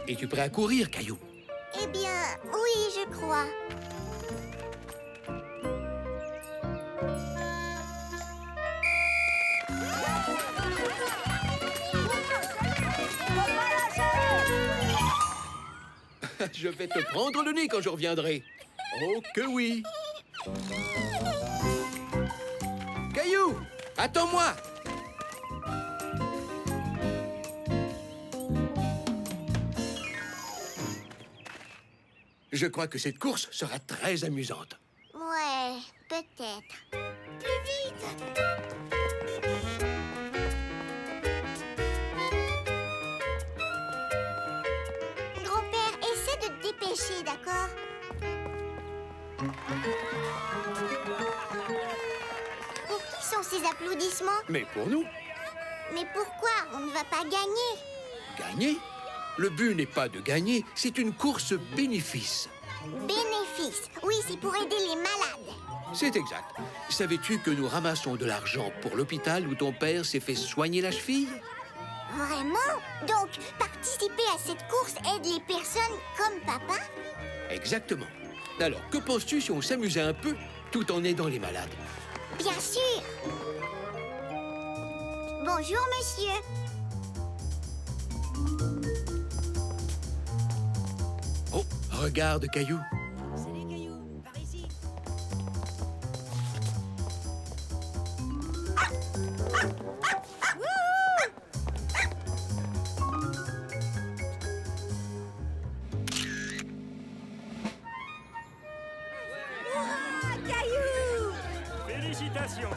es-tu prêt à courir, Caillou? Eh bien, oui, je crois. Je vais te prendre le nez quand je reviendrai. Oh que oui. Caillou, attends-moi. Je crois que cette course sera très amusante. Ouais, peut-être. Plus vite! Grand-père, essaie de te dépêcher, d'accord? Pour qui sont ces applaudissements? Mais pour nous, Mais pourquoi? On ne va pas gagner. gagner? Le but n'est pas de gagner, c'est une course bénéfice. Bénéfice. Oui, c'est pour aider les malades. C'est exact. Savais-tu que nous ramassons de l'argent pour l'hôpital où ton père s'est fait soigner la cheville? Vraiment? Donc, participer à cette course aide les personnes comme papa? Exactement. Alors, que penses-tu si on s'amusait un peu tout en aidant les malades? Bien sûr. Bonjour, monsieur. Oh, regarde, Caillou. Salut Caillou, par ici. Caillou! Félicitations.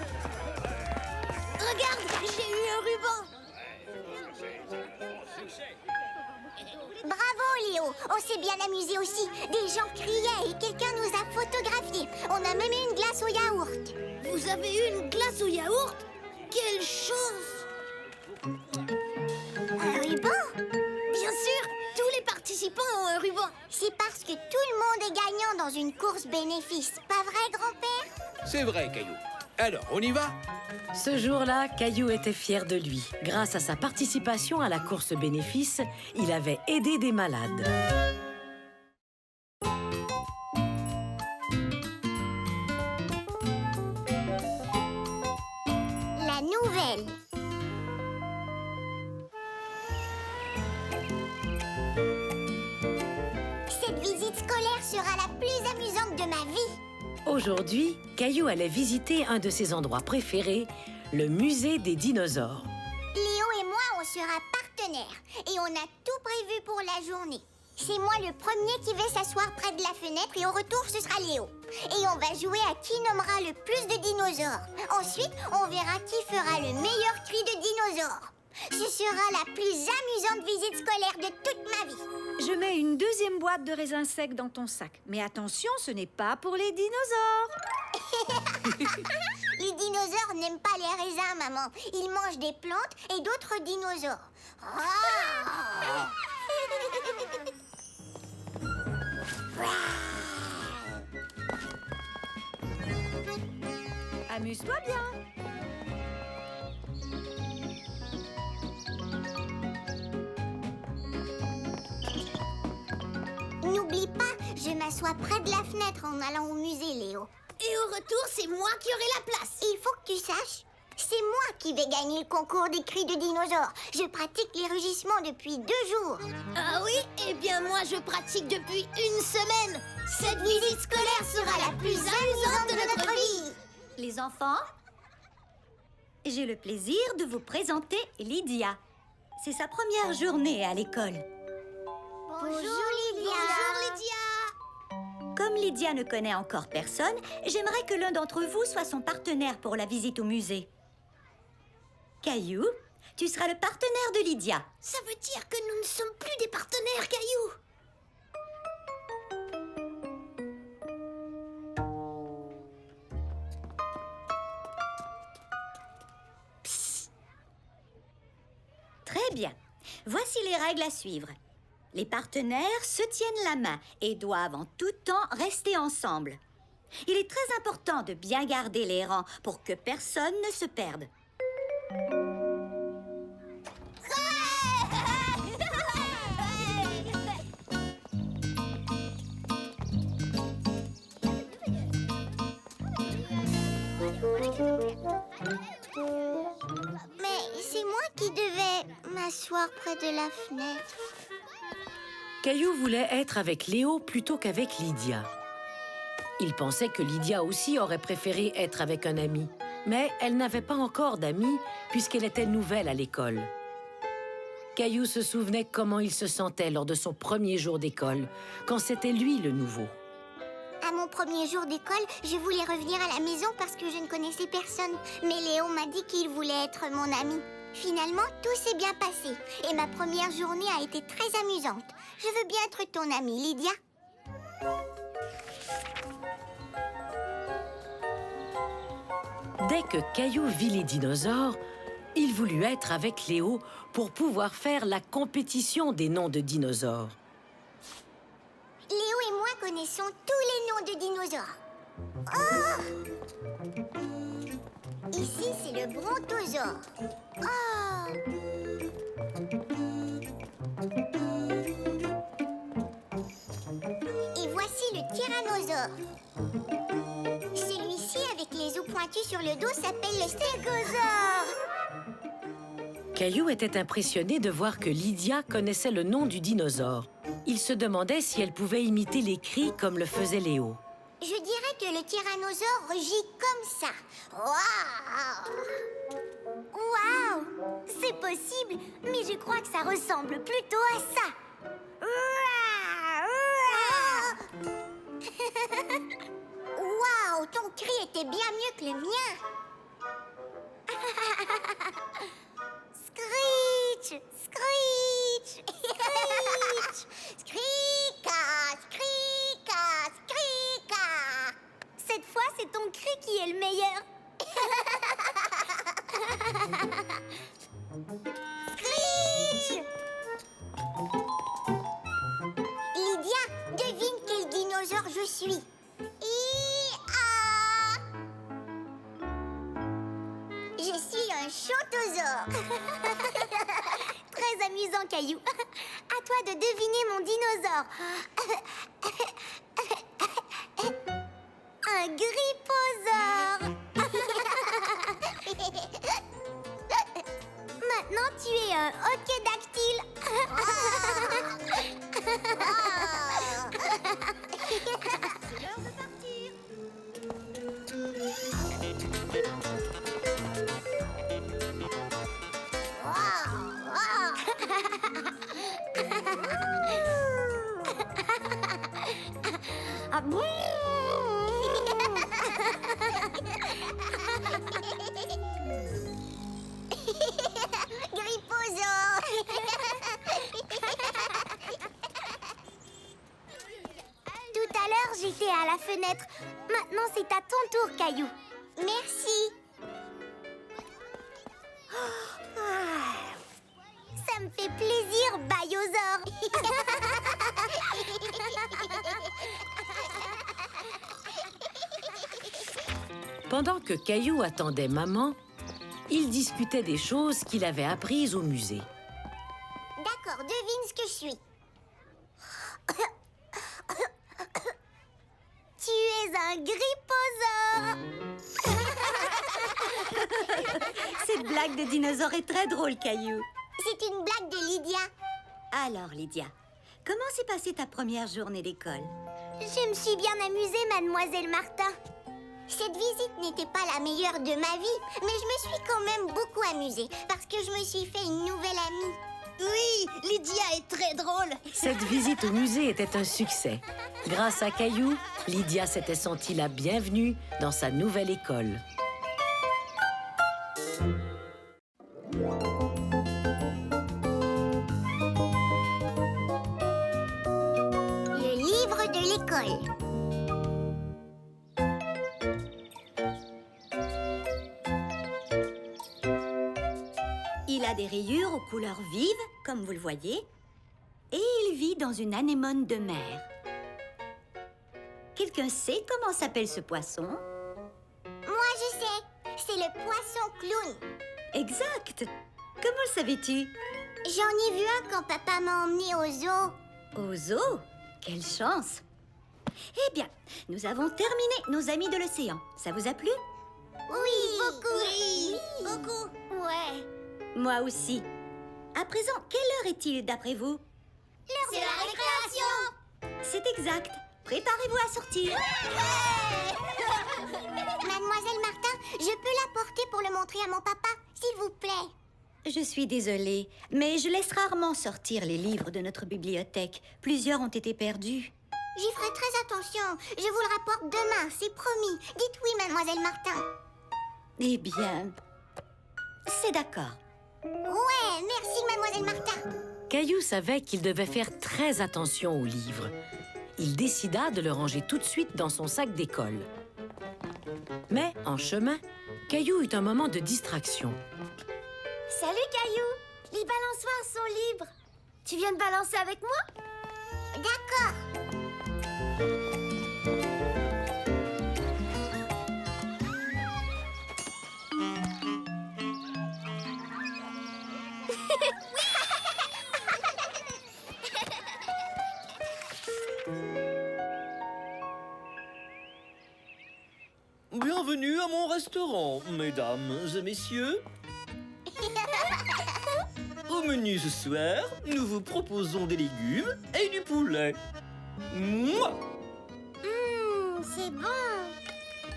Regarde, j'ai eu un ruban. Bravo, Léo. On s'est bien amusé aussi. Des gens criaient et quelqu'un nous a photographiés. On a même eu une glace au yaourt. Vous avez eu une glace au yaourt? Quelle chance! Un ruban? Bien sûr, tous les participants ont un ruban. C'est parce que tout le monde est gagnant dans une course bénéfice. Pas vrai, grand-père? C'est vrai, Caillou. Alors, on y va? Ce jour-là, Caillou était fier de lui. Grâce à sa participation à la course bénéfice, il avait aidé des malades. La nouvelle. Cette visite scolaire sera la plus amusante de ma vie. Aujourd'hui, Caillou allait visiter un de ses endroits préférés, le musée des dinosaures. Léo et moi, on sera partenaires et on a tout prévu pour la journée. C'est moi le premier qui vais s'asseoir près de la fenêtre et au retour, ce sera Léo. Et on va jouer à qui nommera le plus de dinosaures. Ensuite, on verra qui fera le meilleur cri de dinosaure. Ce sera la plus amusante visite scolaire de toute ma vie. Je mets une deuxième boîte de raisins secs dans ton sac. Mais attention, ce n'est pas pour les dinosaures. Les dinosaures n'aiment pas les raisins, maman. Ils mangent des plantes et d'autres dinosaures. Ah! Amuse-toi bien. N'oublie pas, je m'assois près de la fenêtre en allant au musée, Léo. Et au retour, c'est moi qui aurai la place. Il faut que tu saches, c'est moi qui vais gagner le concours des cris de dinosaures. Je pratique les rugissements depuis 2 jours. Ah oui? Eh bien, moi, je pratique depuis 1 semaine. Cette visite scolaire sera la plus amusante de notre vie. Les enfants, j'ai le plaisir de vous présenter Lydia. C'est sa première journée à l'école. Bonjour, Lydia. Bonjour, Lydia. Comme Lydia ne connaît encore personne, j'aimerais que l'un d'entre vous soit son partenaire pour la visite au musée. Caillou, tu seras le partenaire de Lydia. Ça veut dire que nous ne sommes plus des partenaires, Caillou. Très bien. Voici les règles à suivre. Les partenaires se tiennent la main et doivent en tout temps rester ensemble. Il est très important de bien garder les rangs pour que personne ne se perde. Mais c'est moi qui devais m'asseoir près de la fenêtre. Caillou voulait être avec Léo plutôt qu'avec Lydia. Il pensait que Lydia aussi aurait préféré être avec un ami. Mais elle n'avait pas encore d'amis puisqu'elle était nouvelle à l'école. Caillou se souvenait comment il se sentait lors de son premier jour d'école, quand c'était lui le nouveau. À mon premier jour d'école, je voulais revenir à la maison parce que je ne connaissais personne. Mais Léo m'a dit qu'il voulait être mon ami. Finalement, tout s'est bien passé. Et ma première journée a été très amusante. Je veux bien être ton amie, Lydia. Dès que Caillou vit les dinosaures, il voulut être avec Léo pour pouvoir faire la compétition des noms de dinosaures. Léo et moi connaissons tous les noms de dinosaures. Oh! Ici, c'est le brontosaure. Oh! Et voici le tyrannosaure. Celui-ci, avec les os pointus sur le dos, s'appelle le stégosaure. Caillou était impressionné de voir que Lydia connaissait le nom du dinosaure. Il se demandait si elle pouvait imiter les cris comme le faisait Léo. Je dirais que le tyrannosaure rugit comme ça. Waouh! Waouh! C'est possible, mais je crois que ça ressemble plutôt à ça. Waouh! Ton cri était bien mieux que le mien. Screech! Screech! Screech! Screeka! Screeka! Screeka! Cette fois, c'est ton cri qui est le meilleur. Screech! Lydia, devine quel dinosaure je suis. I-a! Je suis un chontosaure. Très amusant, Caillou. À toi de deviner mon dinosaure. Un gripposaure. Maintenant, tu es un hoquet-dactyle. C'est l'heure de partir. Ah bon? Grippo fenêtre. Maintenant, c'est à ton tour, Caillou. Merci. Ça me fait plaisir, Bayosaur. Pendant que Caillou attendait maman, il discutait des choses qu'il avait apprises au musée. D'accord, devine ce que je suis. Tu es un gripposaure. Cette blague de dinosaure est très drôle, Caillou. C'est une blague de Lydia. Alors, Lydia, comment s'est passée ta première journée d'école? Je me suis bien amusée, mademoiselle Martin. Cette visite n'était pas la meilleure de ma vie, mais je me suis quand même beaucoup amusée parce que je me suis fait une nouvelle amie. Oui, Lydia est très drôle. Cette visite au musée était un succès. Grâce à Caillou, Lydia s'était sentie la bienvenue dans sa nouvelle école. Le livre de l'école. Il a des rayures aux couleurs vives, comme vous le voyez, et il vit dans une anémone de mer. Quelqu'un sait comment s'appelle ce poisson? Moi, je sais. C'est le poisson clown. Exact! Comment le savais-tu? J'en ai vu un quand papa m'a emmené au zoo. Au zoo? Quelle chance! Eh bien, nous avons terminé nos amis de l'océan. Ça vous a plu? Oui, beaucoup. Oui, beaucoup. Ouais. Moi aussi. À présent, quelle heure est-il d'après vous? C'est la récréation. C'est exact. Préparez-vous à sortir. Mademoiselle Martin, je peux l'apporter pour le montrer à mon papa, s'il vous plaît. Je suis désolée, mais je laisse rarement sortir les livres de notre bibliothèque. Plusieurs ont été perdus. J'y ferai très attention. Je vous le rapporte demain, c'est promis. Dites oui, mademoiselle Martin. Eh bien, c'est d'accord. Ouais, merci, mademoiselle Martin. Caillou savait qu'il devait faire très attention aux livres. Il décida de le ranger tout de suite dans son sac d'école. Mais, en chemin, Caillou eut un moment de distraction. Salut, Caillou. Les balançoires sont libres. Tu viens de balancer avec moi? D'accord. Bienvenue à mon restaurant, mesdames et messieurs. Au menu ce soir, nous vous proposons des légumes et du poulet. Mouah! C'est bon.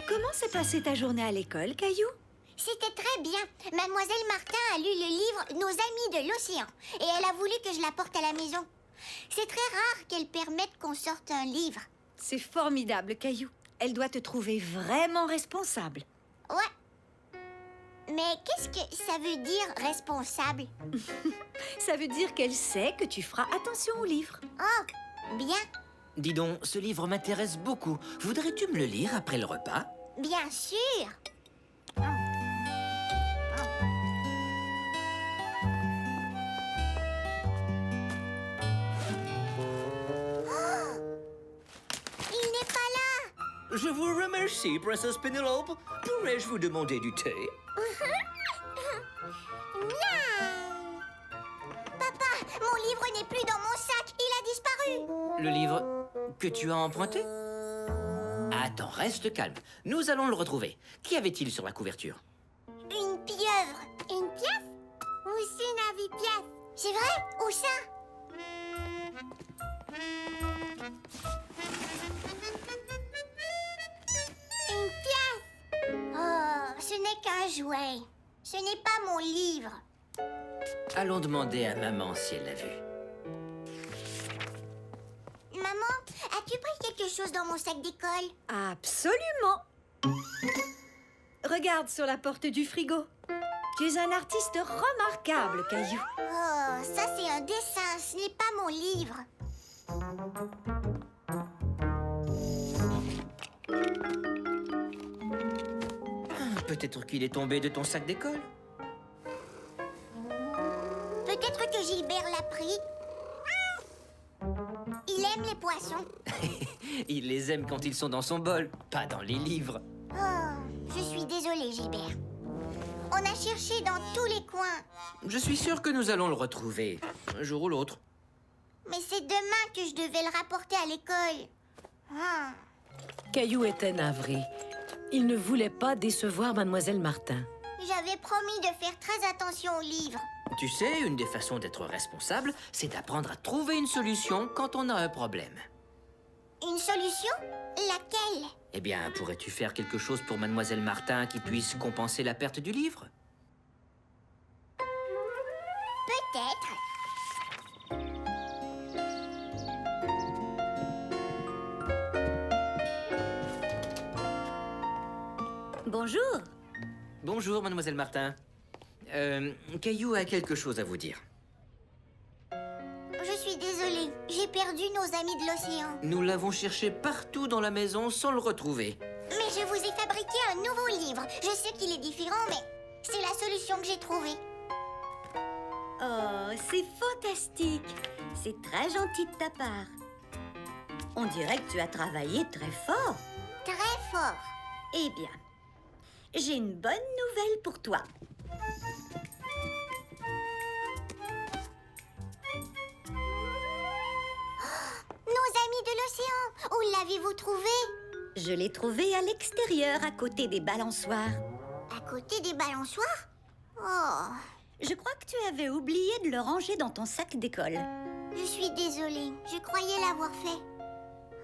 Comment s'est passée ta journée à l'école, Caillou? C'était très bien. Mademoiselle Martin a lu le livre Nos amis de l'océan et elle a voulu que je l'apporte à la maison. C'est très rare qu'elle permette qu'on sorte un livre. C'est formidable, Caillou. Elle doit te trouver vraiment responsable. Ouais. Mais qu'est-ce que ça veut dire responsable? Ça veut dire qu'elle sait que tu feras attention aux livres. Oh, bien. Dis donc, ce livre m'intéresse beaucoup. Voudrais-tu me le lire après le repas? Bien sûr. Il n'est pas là. Je vous remercie, Princesse Penelope. Pourrais-je vous demander du thé? Miaou. Papa, mon livre n'est plus dans mon sac. Il a disparu. Le livre que tu as emprunté? Attends, reste calme. Nous allons le retrouver. Qu'y avait-il sur la couverture? Une pieuvre. Une pièce? Aussi une pièce. C'est vrai? Où ça? Une pièce. Oh, ce n'est qu'un jouet. Ce n'est pas mon livre. Allons demander à maman si elle l'a vu. Maman, as-tu pris quelque chose dans mon sac d'école? Absolument. Regarde sur la porte du frigo. Tu es un artiste remarquable, Caillou. Oh, ça c'est un dessin, ce n'est pas mon livre. Peut-être qu'il est tombé de ton sac d'école. Peut-être que Gilbert l'a pris. Il aime les poissons. Il les aime quand ils sont dans son bol, pas dans les livres. Oh, je suis désolée, Gilbert. On a cherché dans tous les coins. Je suis sûr que nous allons le retrouver, un jour ou l'autre. Mais c'est demain que je devais le rapporter à l'école. Ah. Caillou était navré. Il ne voulait pas décevoir Mademoiselle Martin. J'avais promis de faire très attention aux livres. Tu sais, une des façons d'être responsable, c'est d'apprendre à trouver une solution quand on a un problème. Une solution? Laquelle? Eh bien, pourrais-tu faire quelque chose pour Mademoiselle Martin qui puisse compenser la perte du livre? Peut-être. Bonjour. Bonjour, Mademoiselle Martin. Caillou a quelque chose à vous dire. Je suis désolée. J'ai perdu nos amis de l'océan. Nous l'avons cherché partout dans la maison sans le retrouver. Mais je vous ai fabriqué un nouveau livre. Je sais qu'il est différent, mais c'est la solution que j'ai trouvée. Oh, c'est fantastique. C'est très gentil de ta part. On dirait que tu as travaillé très fort. Très fort. Eh bien, j'ai une bonne nouvelle pour toi. Nos amis de l'océan, où l'avez-vous trouvé? Je l'ai trouvé à l'extérieur, à côté des balançoires. À côté des balançoires? Oh, Je crois que tu avais oublié de le ranger dans ton sac d'école. je suis désolée. Je croyais l'avoir fait.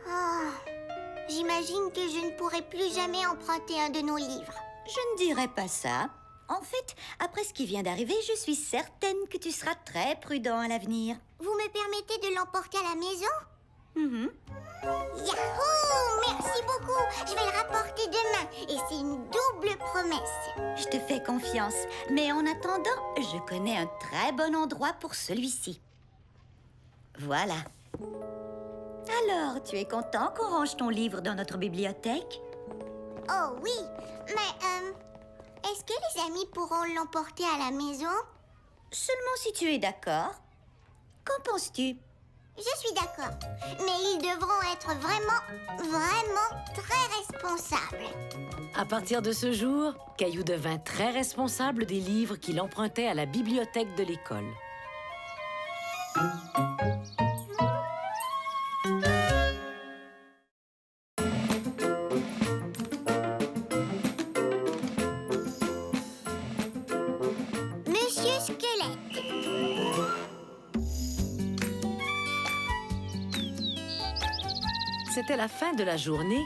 Oh, j'imagine que je ne pourrai plus jamais emprunter un de nos livres. Je ne dirais pas ça. En fait, après ce qui vient d'arriver, je suis certaine que tu seras très prudent à l'avenir. Vous me permettez de l'emporter à la maison? Mhm. Yahoo! Merci beaucoup. Je vais le rapporter demain. Et c'est une double promesse. Je te fais confiance. Mais en attendant, je connais un très bon endroit pour celui-ci. Voilà. Alors, tu es content qu'on range ton livre dans notre bibliothèque? Oh oui, mais est-ce que les amis pourront l'emporter à la maison? Seulement si tu es d'accord. Qu'en penses-tu? Je suis d'accord. Mais ils devront être vraiment très responsables. À partir de ce jour, Caillou devint très responsable des livres qu'il empruntait à la bibliothèque de l'école. Monsieur Squelette. C'était la fin de la journée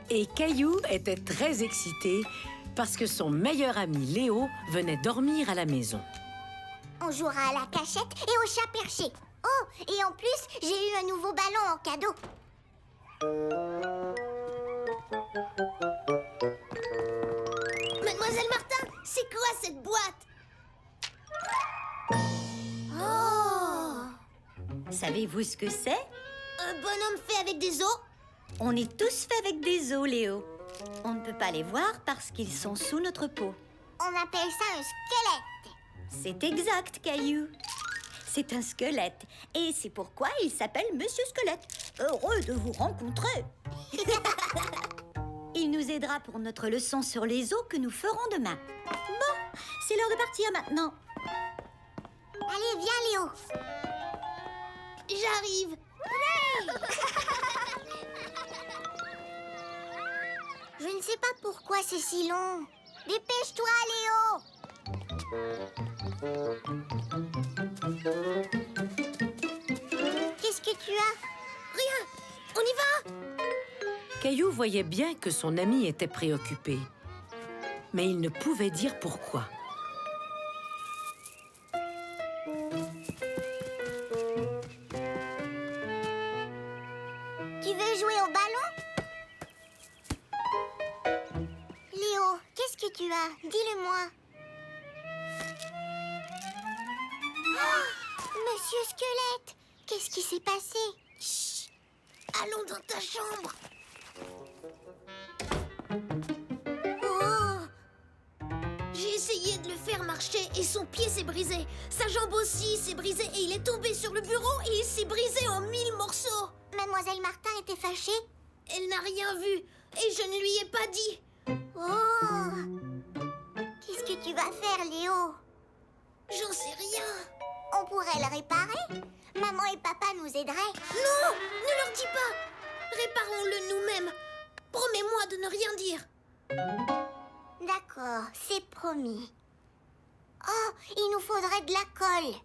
et Caillou était très excité parce que son meilleur ami Léo venait dormir à la maison. On jouera à la cachette et au chat perché. Oh, et en plus, j'ai eu un nouveau ballon en cadeau. Mademoiselle Martin, c'est quoi cette boîte? Oh! Savez-vous ce que c'est? Un bonhomme fait avec des os? On est tous faits avec des os, Léo. On ne peut pas les voir parce qu'ils sont sous notre peau. On appelle ça un squelette. C'est exact, Caillou. C'est un squelette. Et c'est pourquoi il s'appelle Monsieur Squelette. Heureux de vous rencontrer. Il nous aidera pour notre leçon sur les os que nous ferons demain. Bon, c'est l'heure de partir maintenant. Allez, viens, Léo. J'arrive. Je ne sais pas pourquoi c'est si long. Dépêche-toi, Léo. Qu'est-ce que tu as? Rien. On y va? Caillou voyait bien que son ami était préoccupé, mais il ne pouvait dire pourquoi. Tu veux jouer au ballon? Léo, qu'est-ce que tu as? Dis-le-moi. Oh, Monsieur Squelette, qu'est-ce qui s'est passé? Chut. Allons dans ta chambre. Oh, J'ai essayé de le faire marcher et son pied s'est brisé. Sa jambe aussi s'est brisée et il est tombé sur le bureau et il s'est brisé en 1000 morceaux. Mademoiselle Martin était fâchée. Elle n'a rien vu et je ne lui ai pas dit. Oh! Qu'est-ce que tu vas faire, Léo? J'en sais rien. On pourrait le réparer. Maman et papa nous aideraient. Non, ne leur dis pas. Réparons-le nous-mêmes. Promets-moi de ne rien dire. D'accord, c'est promis. Oh, il nous faudrait de la colle.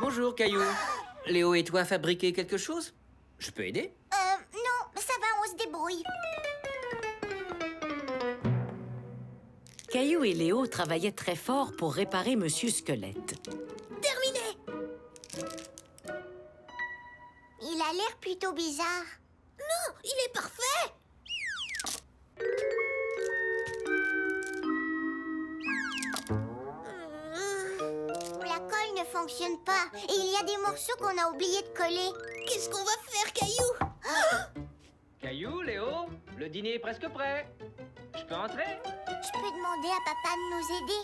Bonjour, Caillou. Léo et toi fabriquez quelque chose? Je peux aider? Non, ça va, on se débrouille. Caillou et Léo travaillaient très fort pour réparer Monsieur Squelette. Terminé. Il a l'air plutôt bizarre. Non, il est parfait. La colle ne fonctionne pas et il y a des morceaux qu'on a oublié de coller. Qu'est-ce qu'on va faire, Caillou? Caillou, Léo, le dîner est presque prêt. Je peux entrer? Je peux demander à papa de nous aider?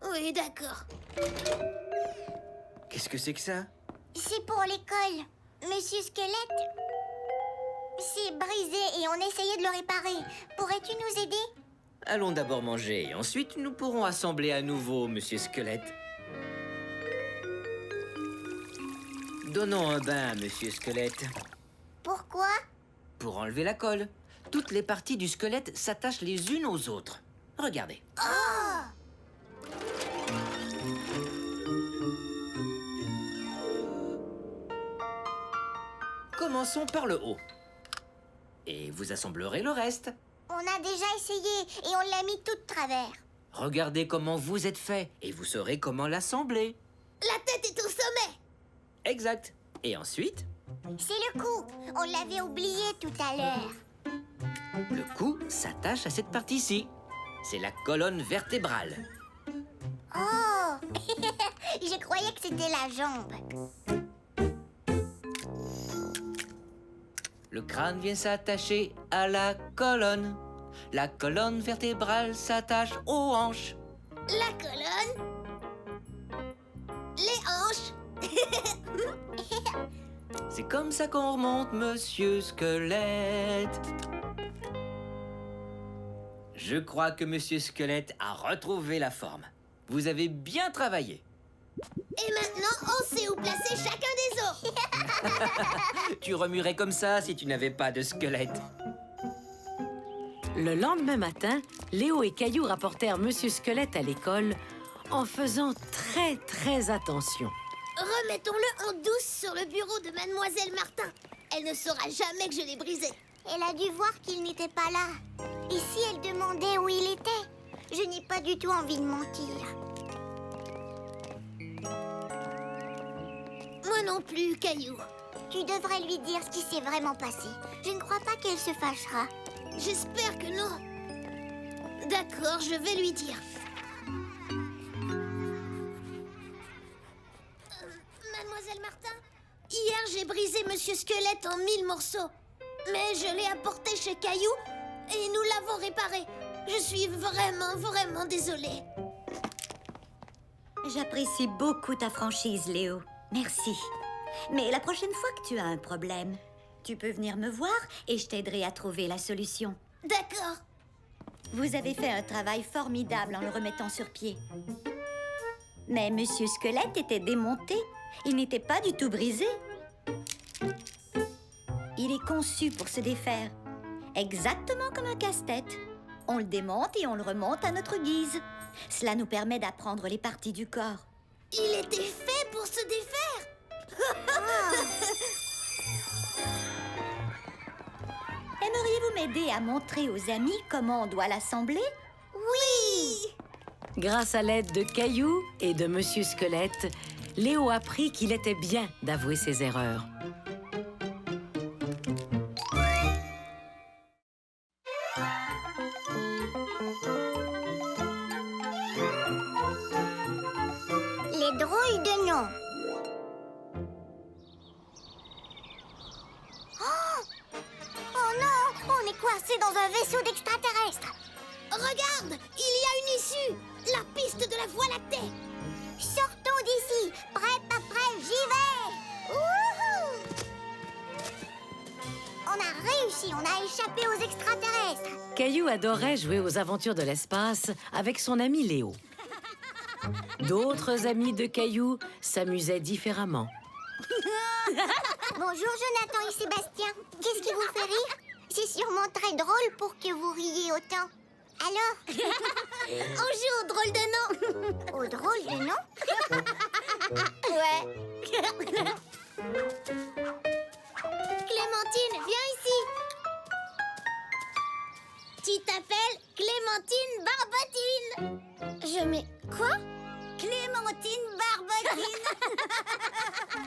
Oui, d'accord. Qu'est-ce que c'est que ça? C'est pour l'école. Monsieur Squelette, c'est brisé et on essayait de le réparer. Pourrais-tu nous aider? Allons d'abord manger et ensuite nous pourrons assembler à nouveau, Monsieur Squelette. Donnons un bain à Monsieur Squelette. Pourquoi? Pour enlever la colle. Toutes les parties du squelette s'attachent les unes aux autres. Regardez. Commençons par le haut. Et vous assemblerez le reste. On a déjà essayé et on l'a mis tout de travers. Regardez comment vous êtes fait et vous saurez comment l'assembler. La tête est au sommet. Exact. Et ensuite, C'est le cou. On l'avait oublié tout à l'heure. le cou s'attache à cette partie-ci. C'est la colonne vertébrale. Oh! Je croyais que c'était la jambe. Le crâne vient s'attacher à la colonne. La colonne vertébrale s'attache aux hanches. La colonne. Les hanches. C'est comme ça qu'on remonte, Monsieur Squelette. Je crois que Monsieur Squelette a retrouvé la forme. Vous avez bien travaillé. Et maintenant, on sait où placer chacun des os. Tu remuerais comme ça si tu n'avais pas de squelette. Le lendemain matin, Léo et Caillou rapportèrent Monsieur Squelette à l'école en faisant très attention. Remettons-le en douce sur le bureau de Mademoiselle Martin. Elle ne saura jamais que je l'ai brisé. Elle a dû voir qu'il n'était pas là. Et si elle demandait où il était? Je n'ai pas du tout envie de mentir. Moi non plus, Caillou. Tu devrais lui dire ce qui s'est vraiment passé. Je ne crois pas qu'elle se fâchera. J'espère que non. D'accord, je vais lui dire. Mademoiselle Martin, hier j'ai brisé Monsieur Squelette en 1000 morceaux. Mais je l'ai apporté chez Caillou et nous l'avons réparé. Je suis vraiment désolée. J'apprécie beaucoup ta franchise, Léo. Merci. Mais la prochaine fois que tu as un problème, tu peux venir me voir et je t'aiderai à trouver la solution. D'accord. Vous avez fait un travail formidable en le remettant sur pied. Mais Monsieur Squelette était démonté. Il n'était pas du tout brisé. Il est conçu pour se défaire. Exactement comme un casse-tête. On le démonte et on le remonte à notre guise. Cela nous permet d'apprendre les parties du corps. Il était fait pour se défaire. Aimeriez-vous m'aider à montrer aux amis comment on doit l'assembler? Oui. Grâce à l'aide de Caillou et de Monsieur Squelette, Léo apprit qu'il était bien d'avouer ses erreurs. Les drôles de noms. Oh! passer dans un vaisseau d'extraterrestres. Regarde, il y a une issue. La piste de la Voie lactée. Sortons d'ici. Prêt, pas prêt, j'y vais. Wouhou! On a réussi, on a échappé aux extraterrestres. Caillou adorait jouer aux aventures de l'espace avec son ami Léo. D'autres amis de Caillou s'amusaient différemment. Bonjour Jonathan et Sébastien. Qu'est-ce qui vous fait rire? C'est sûrement très drôle pour que vous riez autant. Alors? On joue au drôle de nom. Au drôle de nom? Ouais. Clémentine, viens ici. Tu t'appelles Clémentine Barbotine. Je mets... Quoi? Clémentine Barbotine.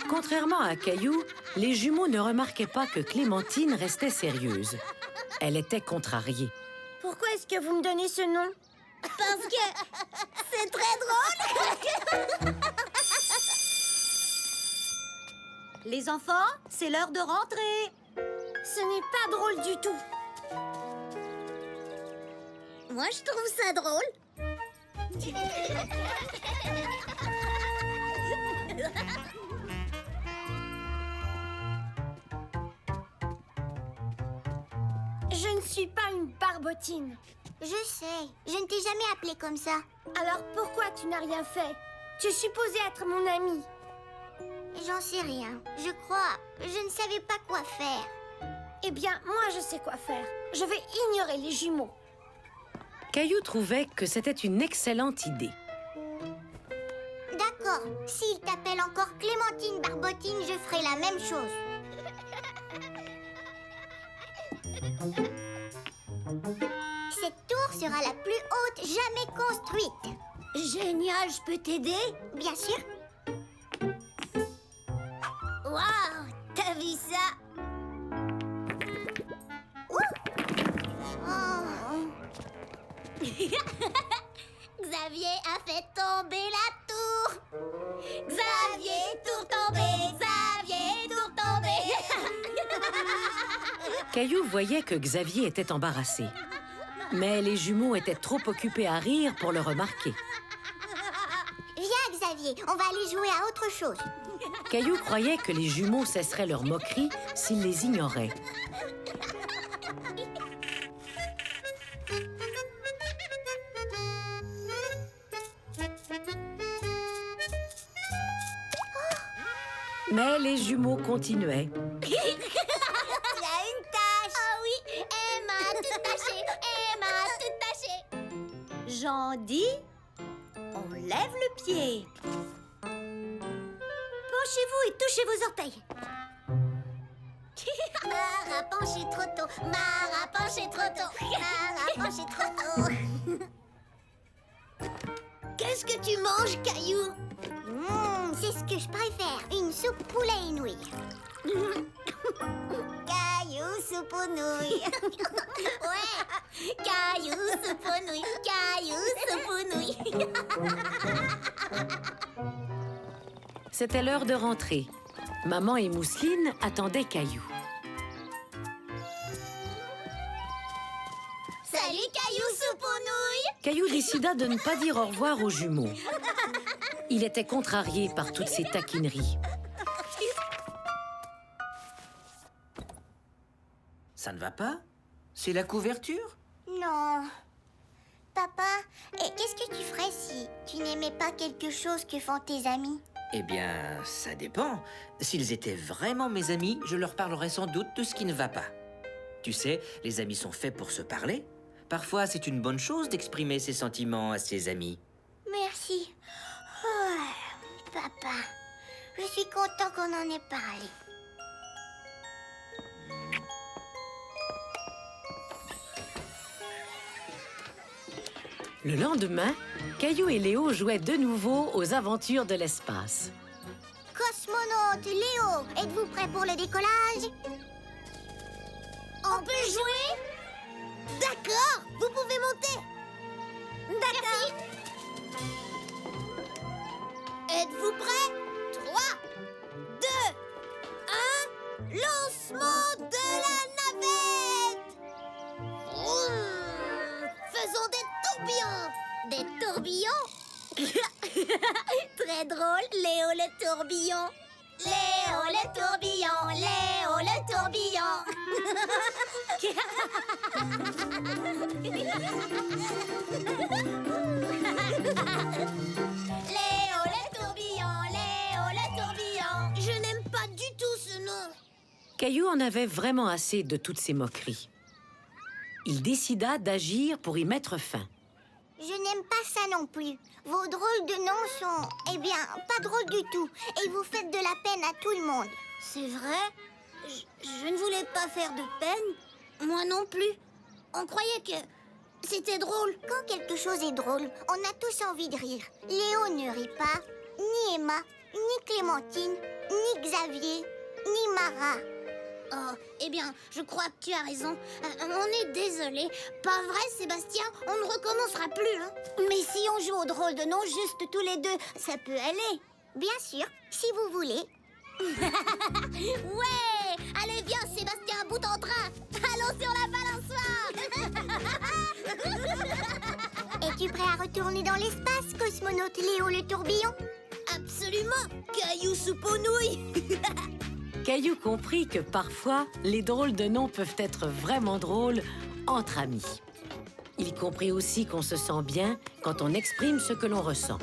Contrairement à Caillou, les jumeaux ne remarquaient pas que Clémentine restait sérieuse. Elle était contrariée. Pourquoi est-ce que vous me donnez ce nom? Parce que c'est très drôle. Les enfants, c'est l'heure de rentrer. Ce n'est pas drôle du tout. Moi, je trouve ça drôle. Je ne suis pas une barbotine. Je sais, je ne t'ai jamais appelé comme ça. Alors pourquoi tu n'as rien fait? Tu es supposé être mon ami. J'en sais rien. Je crois, je ne savais pas quoi faire. Eh bien, moi je sais quoi faire. Je vais ignorer les jumeaux. Caillou trouvait que c'était une excellente idée. D'accord, s'il t'appelle encore Clémentine Barbotine, je ferai la même chose. Cette tour sera la plus haute jamais construite. Génial, je peux t'aider? Bien sûr. Waouh, t'as vu ça? Xavier a fait tomber la tour. Xavier, tour tombé. Xavier, tour tombé. Caillou voyait que Xavier était embarrassé. Mais les jumeaux étaient trop occupés à rire pour le remarquer. Viens Xavier, on va aller jouer à autre chose. Caillou croyait que les jumeaux cesseraient leur moquerie s'ils les ignoraient. Mais les jumeaux continuaient. Il y a une tache. Ah oui, Emma tout taché. Emma tout taché. J'en dis, on lève le pied. Penchez-vous et touchez vos orteils. Mara penché trop tôt. Mara penché trop tôt. Mara penché trop tôt. Qu'est-ce que tu manges, Caillou? C'est ce que je préfère, une soupe poulet et nouilles. Caillou, soupe aux nouilles. Ouais, Caillou, soupe aux nouilles. Caillou, soupe aux nouilles. C'était l'heure de rentrer. Maman et Mousseline attendaient Caillou. Salut, Caillou, soupe aux nouilles. Caillou décida de ne pas dire au revoir aux jumeaux. Il était contrarié par toutes ces taquineries. Ça ne va pas? C'est la couverture? Non. Papa, qu'est-ce que tu ferais si tu n'aimais pas quelque chose que font tes amis? Eh bien, ça dépend. S'ils étaient vraiment mes amis, je leur parlerais sans doute de ce qui ne va pas. Tu sais, les amis sont faits pour se parler. Parfois, c'est une bonne chose d'exprimer ses sentiments à ses amis. Merci. Oh, papa, je suis content qu'on en ait parlé. Le lendemain, Caillou et Léo jouaient de nouveau aux aventures de l'espace. Cosmonaute Léo, êtes-vous prêt pour le décollage? On peut jouer? D'accord, vous pouvez monter. D'accord. Êtes-vous prêts? 3, 2, 1, lancement de la navette! tourbillon. Très drôle, Léo le tourbillon. Léo le tourbillon, Léo le tourbillon. Léo le tourbillon, Léo le tourbillon. Je n'aime pas du tout ce nom. Caillou en avait vraiment assez de toutes ces moqueries. Il décida d'agir pour y mettre fin. Je n'aime pas ça non plus. Vos drôles de noms sont, eh bien, pas drôles du tout. Et vous faites de la peine à tout le monde. C'est vrai? Je ne voulais pas faire de peine. Moi non plus. On croyait que c'était drôle. Quand quelque chose est drôle, on a tous envie de rire. Léo ne rit pas, ni Emma, ni Clémentine, ni Xavier, ni Mara. Oh, eh bien, je crois que tu as raison. On est désolé. Pas vrai, Sébastien? On ne recommencera plus, hein? Mais si on joue au drôle de nom juste tous les deux, ça peut aller. Bien sûr, si vous voulez. Ouais! Allez, viens, Sébastien, bout en train. Allons sur la balançoire. Es-tu prêt à retourner dans l'espace, cosmonaute Léo le tourbillon? Absolument. Caillou soupe aux nouilles. Caillou comprit que parfois, les drôles de noms peuvent être vraiment drôles entre amis. Il comprit aussi qu'on se sent bien quand on exprime ce que l'on ressent.